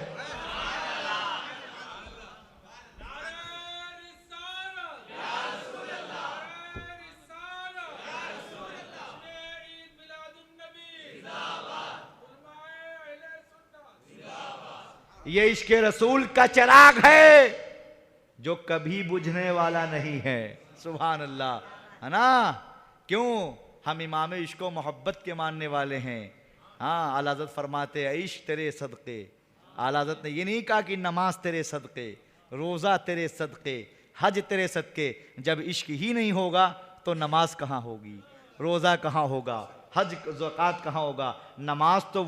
ये इश्क रसूल का चिराग है जो कभी बुझने वाला नहीं है। सुभान अल्लाह, है ना? क्यों? हम इमाम इश्क व मोहब्बत के मानने वाले हैं। हाँ, आला हज़रत फरमाते हैं, इश्क तेरे सदक़े। आला हज़रत ने ये नहीं कहा कि नमाज तेरे सदक़े, रोज़ा तेरे सदक़े, हज तेरे सदक़े। जब इश्क ही नहीं होगा तो नमाज कहाँ होगी, रोज़ा कहाँ होगा, हज ज़कात कहाँ होगा? नमाज तो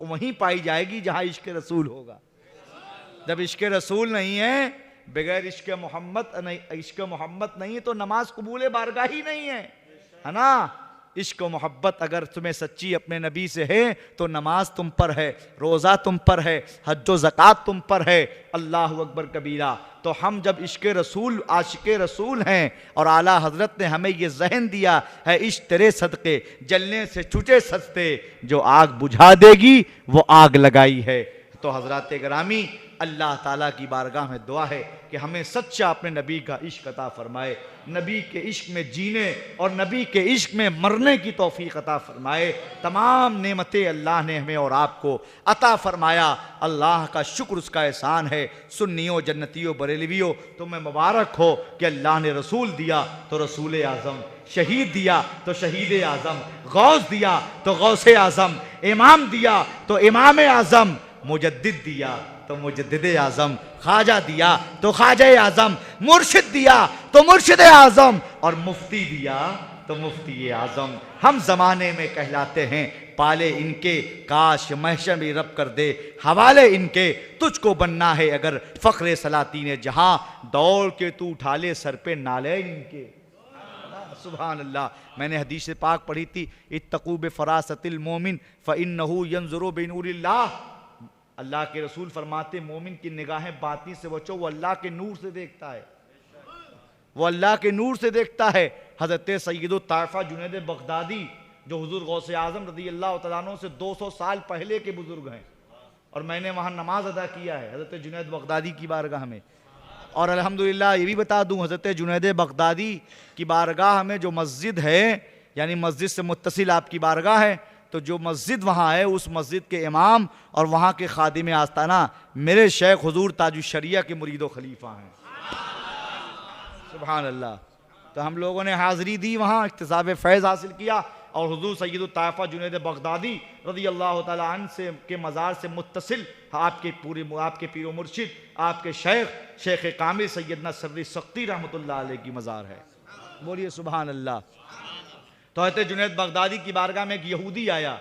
वहीं पाई जाएगी जहाँ इश्क रसूल होगा। जब इश्क रसूल नहीं है, बगैर इश्क मोहम्मद नहीं तो नमाज कबूल बारगाह ही नहीं है ना? इश्क मोहब्बत अगर तुम्हें सच्ची अपने नबी से है तो नमाज तुम पर है, रोज़ा तुम पर है, हज ज़कात तुम पर है। अल्लाह अकबर कबीरा। तो हम जब इश्क रसूल, आशिक रसूल हैं और आला हज़रत ने हमें ये ज़हन दिया है, इश्क तेरे सदक़े जलने से छूटे सस्ते, जो आग बुझा देगी वो आग लगाई है। तो हज़रात गिरामी, अल्लाह ताला की बारगाह में दुआ है कि हमें सच्चा अपने नबी का इश्क अता फरमाए, नबी के इश्क में जीने और नबी के इश्क में मरने की तौफीक अता फरमाए। तमाम नेमतें अल्लाह ने हमें और आपको अता फरमाया। अल्लाह का शुक्र, उसका एहसान है। सुन्नियों, जन्नतियों, बरेलवियों, तुम्हें मुबारक हो कि अल्लाह ने रसूल दिया तो रसूल आज़म, शहीद दिया तो शहीद आज़म, गौस दिया तो गौस आज़म, इमाम दिया तो इमाम आज़म, मुजद्दिद दिया तो मुजद्दिद आज़म, ख्वाजा दिया तो ख्वाजा आज़म, मुर्शिद दिया तो मुर्शिद आज़म, और मुफ्ती दिया तो मुफ्ती आज़म। हम ज़माने में कहलाते हैं पाले इनके, काश महशर भी रब कर दे हवाले इनके। तुझको बनना है अगर फ़ख्र सलातीन जहां, दौड़ के तू उठा ले सर पे नाले इनके। सुभान अल्लाह। मैंने हदीस पाक पढ़ी थी, इत्तकू बिफ़रासतिल मोमिन फ़इन्नहु यंज़ुरु बिनूरिल्लाह। अल्लाह के रसूल फरमाते, मोमिन की निगाहें बाती से बचो, वो अल्लाह के नूर से देखता है, वो अल्लाह के नूर से देखता है। हज़रत सैयदुत ताइफ़ा जुनैद बगदादी, जो हुज़ूर गौसे आज़म रज़ी अल्लाह तआला अन्हु से 200 साल पहले के बुज़ुर्ग हैं, और मैंने वहाँ नमाज अदा किया है हज़रत जुनैद बगदादी की बारगाह में। और अल्हम्दुलिल्लाह ये भी बता दूँ, हज़रत जुनैद बगदादी की बारगाह में जो मस्जिद है, यानी मस्जिद से मुत्तसिल आपकी बारगाह है, तो जो मस्जिद वहाँ है उस मस्जिद के इमाम और वहाँ के खादिम आस्ताना मेरे शेख हुजूर ताजुश्शरिया के मुरीद व खलीफा हैं। सुभान अल्लाह। तो हम लोगों ने हाज़री दी, वहाँ इक्तिसाब फ़ैज़ हासिल किया, और हुजूर सैयदुत ताइफ़ा जुनैद बगदादी रज़ी अल्लाह तआला अन्हु से के मज़ार से मुत्तसिल आपके पीर व मुर्शिद, आपके शेख कामिल सैयदना सर्री सख्ती रहमतुल्लाह अलैह की मज़ार है। बोलिए सुभान अल्लाह। तो हज़रत जुनैद बगदादी की बारगाह में एक यहूदी आया,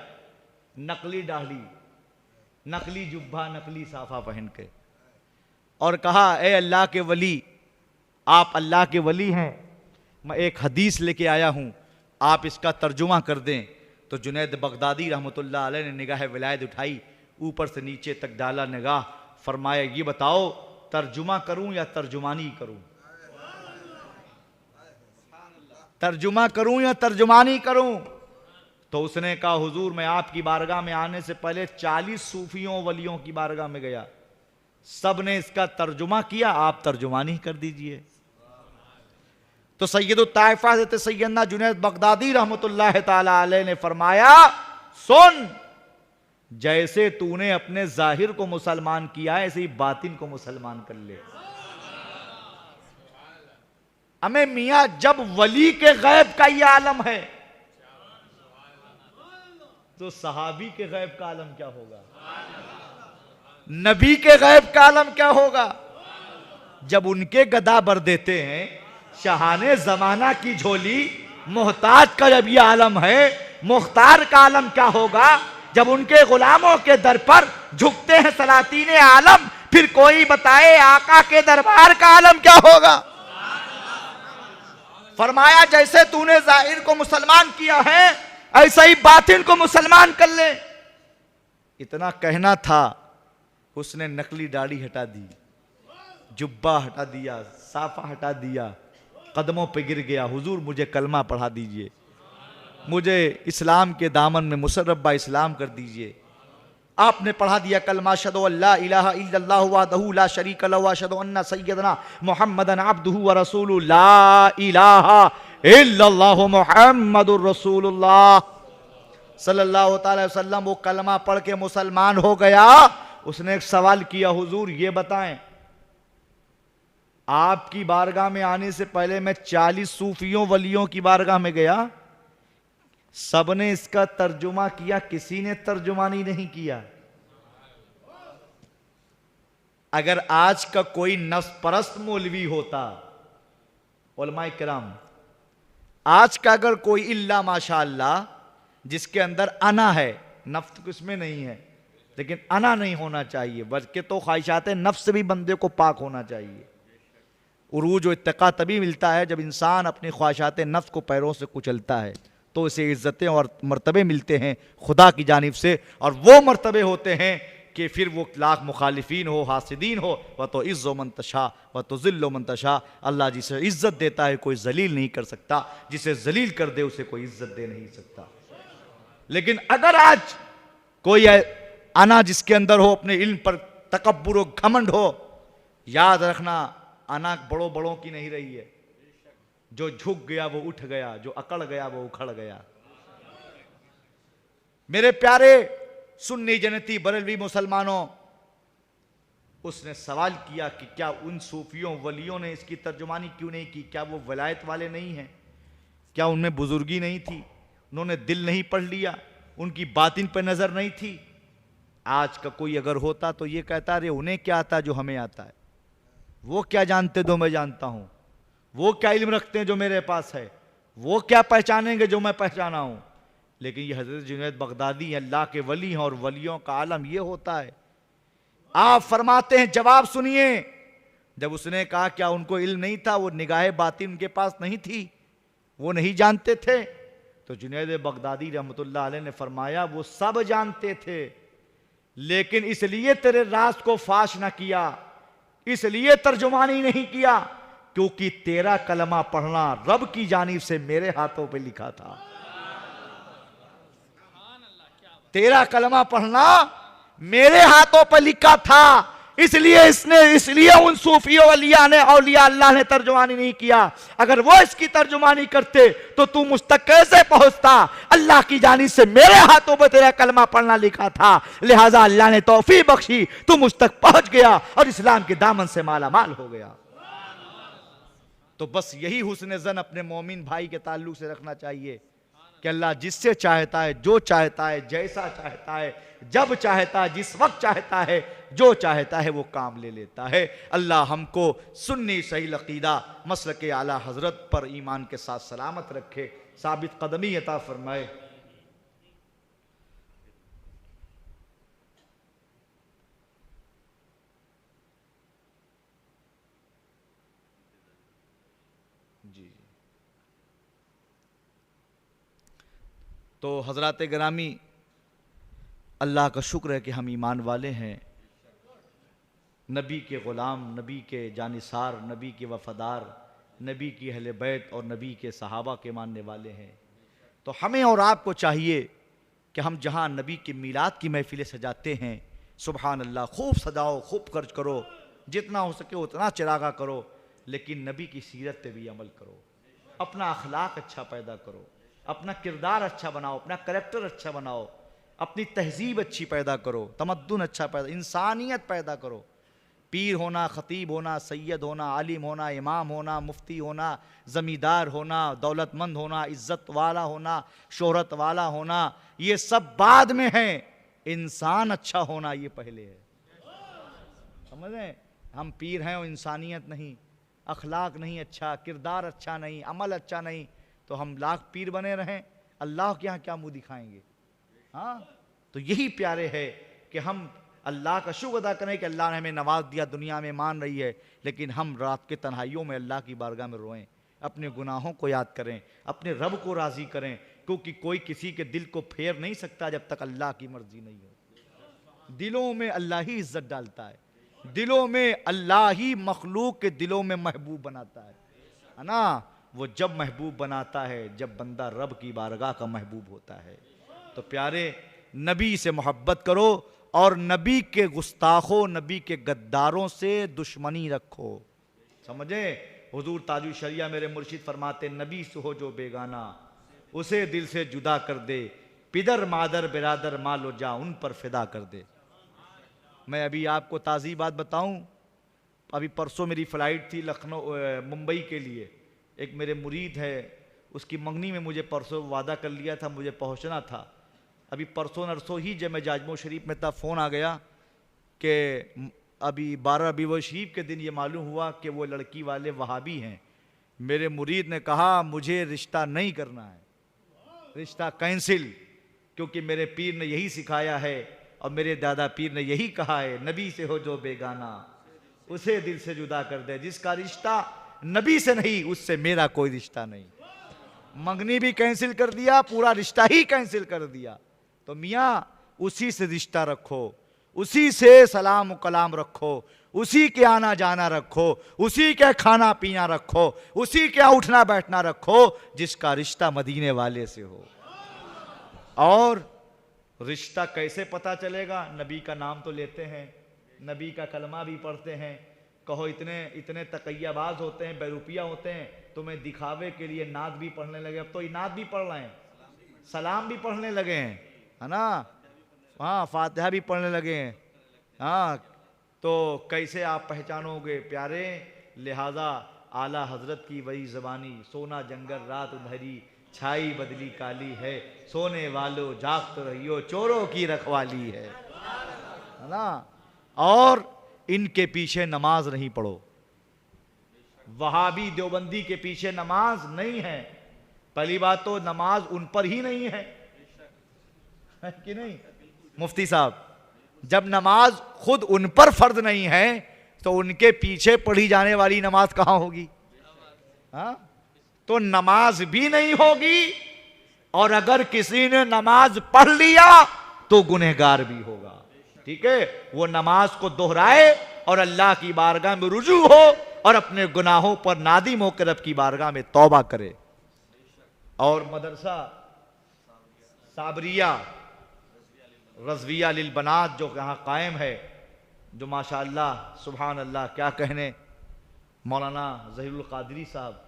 नकली दाढ़ी, नकली जुब्बा, नकली साफा पहन के, और कहा, ए अल्लाह के वली, आप अल्लाह के वली हैं, मैं एक हदीस लेके आया हूँ, आप इसका तर्जुमा कर दें। तो जुनैद बगदादी रहमतुल्लाह अलैह ने निगाह विलायत उठाई, ऊपर से नीचे तक डाला निगाह, फरमाया, ये बताओ तर्जुमा करूँ या तर्जुमानी करूँ? तर्जुमा करूं या तर्जुमानी करूं? तो उसने कहा हुजूर मैं आपकी बारगाह में आने से पहले 40 सूफियों वलियों की बारगाह में गया, सब ने इसका तर्जुमा किया, आप तर्जुमानी कर दीजिए। तो सैयदुत ताइफा हज़रत सैयदना जुनैद बगदादी रहमतुल्लाह ताला अलैह ने फरमाया, सुन, जैसे तूने अपने जाहिर को मुसलमान किया ऐसे ही बातिन को मुसलमान कर ले। हमें मियां जब वली के गैब का यह आलम है तो सहाबी के गैब का आलम क्या होगा, नबी के गैब का आलम क्या होगा? जब उनके गदा बर देते हैं शाहाने जमाना की झोली, मोहताज का जब यह आलम है, मुख्तार का आलम क्या होगा? जब उनके गुलामों के दर पर झुकते हैं सलातीन आलम, फिर कोई बताए आका के दरबार का आलम क्या होगा? फरमाया जैसे तूने जाहिर को मुसलमान किया है ऐसा ही बातिन को मुसलमान कर ले। इतना कहना था, उसने नकली दाढ़ी हटा दी, जुब्बा हटा दिया, साफा हटा दिया, कदमों पे गिर गया, हुजूर मुझे कलमा पढ़ा दीजिए, मुझे इस्लाम के दामन में मुसर्रफ इस्लाम कर दीजिए। आपने पढ़ा दिया कलमा, अशहदु अल्ला इलाहा इल्लल्लाह वहदहु ला शरीक लहु व अशहदु अन्ना सय्यदना मुहम्मदन अब्दुहु व रसूलुहु, ला इलाहा इल्लल्लाह मुहम्मदुर रसूलुल्लाह सल्लल्लाहु अलैहि वसल्लम। वो कलमा पढ़ के मुसलमान हो गया। उसने एक सवाल किया, हुजूर ये बताएं, आपकी बारगाह में आने से पहले मैं 40 सूफियों वलियों की बारगाह में गया, सबने इसका तर्जुमा किया, किसी ने तर्जुमानी नहीं किया। अगर आज का कोई नफ्स परस्त मौलवी होता, उलमाए किराम, आज का अगर कोई इल्ला माशाअल्लाह जिसके अंदर अना है, नफ्स तो इसमें नहीं है, लेकिन अना नहीं होना चाहिए, बल्कि तो ख्वाहिशात नफ्स से भी बंदे को पाक होना चाहिए। उरूज व इत्तिका तभी मिलता है जब इंसान अपनी ख्वाहिशात नफ्स को पैरों से कुचलता है, तो उसे इज्जतें और मर्तबे मिलते हैं खुदा की जानिब से, और वो मर्तबे होते हैं कि फिर वो लाख मुखालिफीन हो, हासिदीन हो, वह तो इज़्ज़ो मंतशा वह तो ज़िल्लो मंतशा। अल्लाह जिसे इज्जत देता है कोई जलील नहीं कर सकता, जिसे जलील कर दे उसे कोई इज्जत दे नहीं सकता। लेकिन अगर आज कोई अना जिसके अंदर हो, अपने इल्म पर तकब्बुर व घमंड हो, याद रखना अना बड़ों बड़ों की नहीं रही है। जो झुक गया वो उठ गया, जो अकड़ गया वो उखड़ गया। मेरे प्यारे सुन्नी जनती बरेलवी मुसलमानों, उसने सवाल किया कि क्या उन सूफियों वलियों ने इसकी तर्जुमानी क्यों नहीं की? क्या वो वलायत वाले नहीं हैं? क्या उनमें बुजुर्गी नहीं थी? उन्होंने दिल नहीं पढ़ लिया? उनकी बातिन पर नजर नहीं थी? आज का कोई अगर होता तो ये कहता अरे उन्हें क्या आता जो हमें आता है, वो क्या जानते जो मैं जानता हूं, वो क्या इल्म रखते हैं जो मेरे पास है, वो क्या पहचानेंगे जो मैं पहचाना हूं। लेकिन ये हजरत जुनैद बगदादी अल्लाह के वली हैं, और वलियों का आलम ये होता है। आप फरमाते हैं, जवाब सुनिए, जब उसने कहा क्या उनको इल्म नहीं था, वो निगाह बातिन उनके पास नहीं थी, वो नहीं जानते थे, तो जुनैद बगदादी रहमतुल्लाह अलैह ने फरमाया वो सब जानते थे, लेकिन इसलिए तेरे राज को फाश ना किया, इसलिए तर्जुमानी नहीं किया, क्योंकि तेरा कलमा पढ़ना रब की जानिब से मेरे हाथों पे लिखा था। तेरा कलमा पढ़ना मेरे हाथों पर लिखा था, इसलिए उन सूफियों वलिया ने औलिया अल्लाह ने तर्जुमानी नहीं किया। अगर वो इसकी तर्जुमानी करते तो तू मुझ तक कैसे पहुंचता? अल्लाह की जानिब से मेरे हाथों पर तेरा कलमा पढ़ना लिखा था, लिहाजा अल्लाह ने तौफीक बख्शी, तू मुझ तक पहुंच गया और इस्लाम के दामन से माला माल हो गया। तो बस यही हुस्न ज़न अपने मोमिन भाई के ताल्लुक से रखना चाहिए कि अल्लाह जिससे चाहता है, जो चाहता है, जैसा चाहता है, जब चाहता है, जिस वक्त चाहता है, जो चाहता है वो काम ले लेता है। अल्लाह हमको सुन्नी सही अकीदा मसलक आला हजरत पर ईमान के साथ सलामत रखे, साबित कदमी अता फरमाए। जी तो हजरात गिरामी, अल्लाह का शुक्र है कि हम ईमान वाले हैं, नबी के ग़ुलाम, नबी के जानिसार, नबी के वफ़ादार, नबी की अहले बैत और नबी के सहाबा के मानने वाले हैं। तो हमें और आपको चाहिए कि हम जहाँ नबी की मीलाद की महफिलें सजाते हैं, सुबहान अल्लाह, खूब सजाओ, खूब खर्च करो, जितना हो सके उतना चिरागा करो, लेकिन नबी की सीरत पे भी अमल करो, अपना अखलाक अच्छा पैदा करो, अपना किरदार अच्छा बनाओ, अपना करैक्टर अच्छा बनाओ, अपनी तहजीब अच्छी पैदा करो, तमद्दुन अच्छा पैदा, इंसानियत पैदा करो। पीर होना, ख़तीब होना, सैयद होना, आलिम होना, इमाम होना, मुफ्ती होना, ज़मींदार होना, दौलतमंद होना, इज़्ज़त वाला होना, शोहरत वाला होना, ये सब बाद में है। इंसान अच्छा होना ये पहले है। समझ रहे हैं? हम पीर हैं और इंसानियत नहीं, अखलाक नहीं अच्छा, किरदार अच्छा नहीं, अमल अच्छा नहीं, तो हम लाख पीर बने रहें, अल्लाह के यहाँ क्या मुँह दिखाएंगे? हाँ, तो यही प्यारे है कि हम अल्लाह का शुक्र अदा करें कि अल्लाह ने हमें नवाज दिया, दुनिया में मान रही है, लेकिन हम रात के तन्हाइयों में अल्लाह की बारगाह में रोएं, अपने गुनाहों को याद करें, अपने रब को राज़ी करें, क्योंकि कोई किसी के दिल को फेर नहीं सकता जब तक अल्लाह की मर्जी नहीं हो। दिलों में अल्लाह ही इज्जत डालता है, दिलों में अल्लाह ही मखलूक के दिलों में महबूब बनाता है ना। वो जब महबूब बनाता है जब बंदा रब की बारगाह का महबूब होता है। तो प्यारे, नबी से मोहब्बत करो और नबी के गुस्ताखों, नबी के गद्दारों से दुश्मनी रखो। समझे? हुजूर ताजुल शरिया मेरे मुर्शिद फरमाते, नबी से हो जो बेगाना उसे दिल से जुदा कर दे, पिदर मादर बिरादर मालो जा उन पर फिदा कर दे। मैं अभी आपको ताज़ी बात बताऊं, अभी परसों मेरी फ़्लाइट थी लखनऊ मुंबई के लिए। एक मेरे मुरीद है, उसकी मंगनी में मुझे परसों वादा कर लिया था, मुझे पहुंचना था। अभी परसों नरसों ही जब मैं जाजमो शरीफ में था, फ़ोन आ गया कि अभी 12 रबीउल शरीफ के दिन ये मालूम हुआ कि वो लड़की वाले वहाबी हैं। मेरे मुरीद ने कहा मुझे रिश्ता नहीं करना है, रिश्ता कैंसिल, क्योंकि मेरे पीर ने यही सिखाया है और मेरे दादा पीर ने यही कहा है, नबी से हो जो बेगाना उसे दिल से जुदा कर दे। जिसका रिश्ता नबी से नहीं उससे मेरा कोई रिश्ता नहीं। मंगनी भी कैंसिल कर दिया, पूरा रिश्ता ही कैंसिल कर दिया। तो मियाँ उसी से रिश्ता रखो, उसी से सलाम कलाम रखो, उसी के आना जाना रखो, उसी के खाना पीना रखो, उसी के उठना बैठना रखो जिसका रिश्ता मदीने वाले से हो। और रिश्ता कैसे पता चलेगा? नबी का नाम तो लेते हैं, नबी का कलमा भी पढ़ते हैं। कहो इतने इतने तकैयाबाज होते हैं, बेरुपिया होते हैं, तुम्हें दिखावे के लिए नात भी पढ़ने लगे। अब तो ये नात भी पढ़ रहे हैं, सलाम भी पढ़ने लगे हैं, है ना, हाँ, फातिहा भी पढ़ने लगे हैं। हाँ, तो कैसे आप पहचानोगे प्यारे? लिहाजा आला हजरत की वही ज़बानी, सोना जंगल रात उधरी, छाई बदली काली है, सोने वालों जाग तो रहियो, चोरों की रखवाली है ना। और इनके पीछे नमाज नहीं पढ़ो, वहाबी देवबंदी के पीछे नमाज नहीं है। पहली बात तो नमाज उन पर ही नहीं है कि नहीं मुफ्ती साहब? जब नमाज खुद उन पर फर्ज नहीं है तो उनके पीछे पढ़ी जाने वाली नमाज कहां होगी? हाँ, तो नमाज भी नहीं होगी, और अगर किसी ने नमाज पढ़ लिया तो गुनहगार भी होगा। ठीक है, वो नमाज को दोहराए और अल्लाह की बारगाह में रुजू हो और अपने गुनाहों पर नादिम होकर रब की बारगाह में तौबा करे। और मदरसा साबरिया रज़विया लिल बनात जो यहाँ कायम है, जो माशाअल्लाह सुभान अल्लाह क्या कहने, मौलाना ज़हीरुल क़ादरी साहब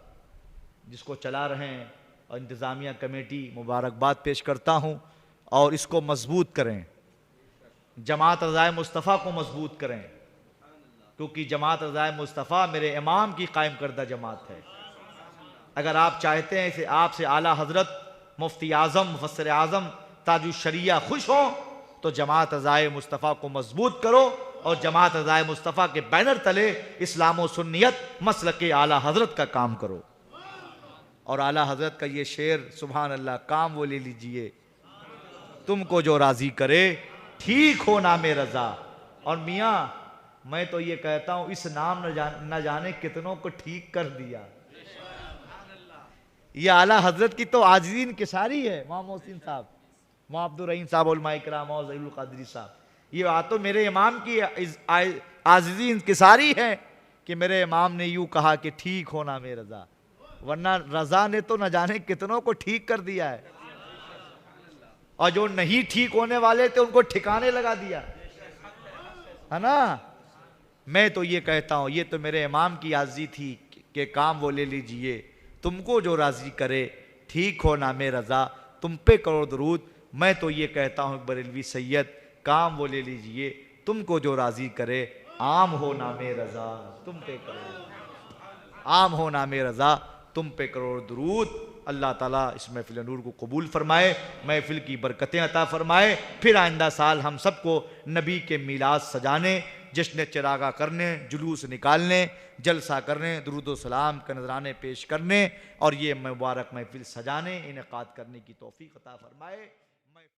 जिसको चला रहे हैं, और इंतज़ामिया कमेटी, मुबारकबाद पेश करता हूँ। और इसको मजबूत करें, जमात रज़ाए मुस्तफ़ा को मजबूत करें, क्योंकि जमात रज़ाए मुस्तफ़ा मेरे इमाम की कायम करदा जमात है। अगर आप चाहते हैं इसे आपसे आला हजरत मुफ्ती आज़म मुफस्सिर आज़म ताजुल शरिया खुश हो, तो जमात रज़ाए मुस्तफ़ा को मजबूत करो और जमात रज़ाए मुस्तफ़ा के बैनर तले इस्लाम व सुन्नियत मसलक आला हजरत का काम करो। और आला हजरत का ये शेर सुभान अल्लाह, काम वो ले लीजिए तुमको जो राजी करे, ठीक हो नाम रजा। और मियाँ मैं तो ये कहता हूं, इस नाम न जाने कितनों को ठीक कर दिया। ये आला हजरत की तो आजिज़ीन किसारी है, वहाँ मोहसिन साहब, वहाँ अब्दुल रहीम साहब, उलमा इकराम और ज़हीरुल क़ादरी साहब। ये बात तो मेरे इमाम की आजिज़ीन किसारी है कि मेरे इमाम ने यूं कहा कि ठीक हो नाम रज़ा, वरना रज़ा ने तो न जाने कितनों को ठीक कर दिया है, और जो नहीं ठीक होने वाले थे उनको ठिकाने लगा दिया, है ना। मैं तो ये कहता हूं, ये तो मेरे इमाम की आज़ी थी कि काम वो ले लीजिए, तुमको जो राज़ी करे, ठीक हो नाम रज़ा, तुम पे करो दरूद। मैं तो ये कहता हूं बरेलवी सैयद, काम वो ले लीजिए, तुमको जो राज़ी करे, आम हो नामे रज़ा, तुम पे करो, आम हो नामे रज़ा, तुम पे करो दरूद। अल्लाह ताला इस महफिल नूर को कबूल फरमाए, महफिल की बरकतें अता फरमाए। फिर आइंदा साल हम सबको नबी के मीलाद सजाने, जश्न चिरागा करने, जुलूस निकालने, जलसा करने, दुरूद सलाम का नजराने पेश करने और ये मुबारक महफिल सजाने, इनेकाद करने की तौफीक अता फरमाए।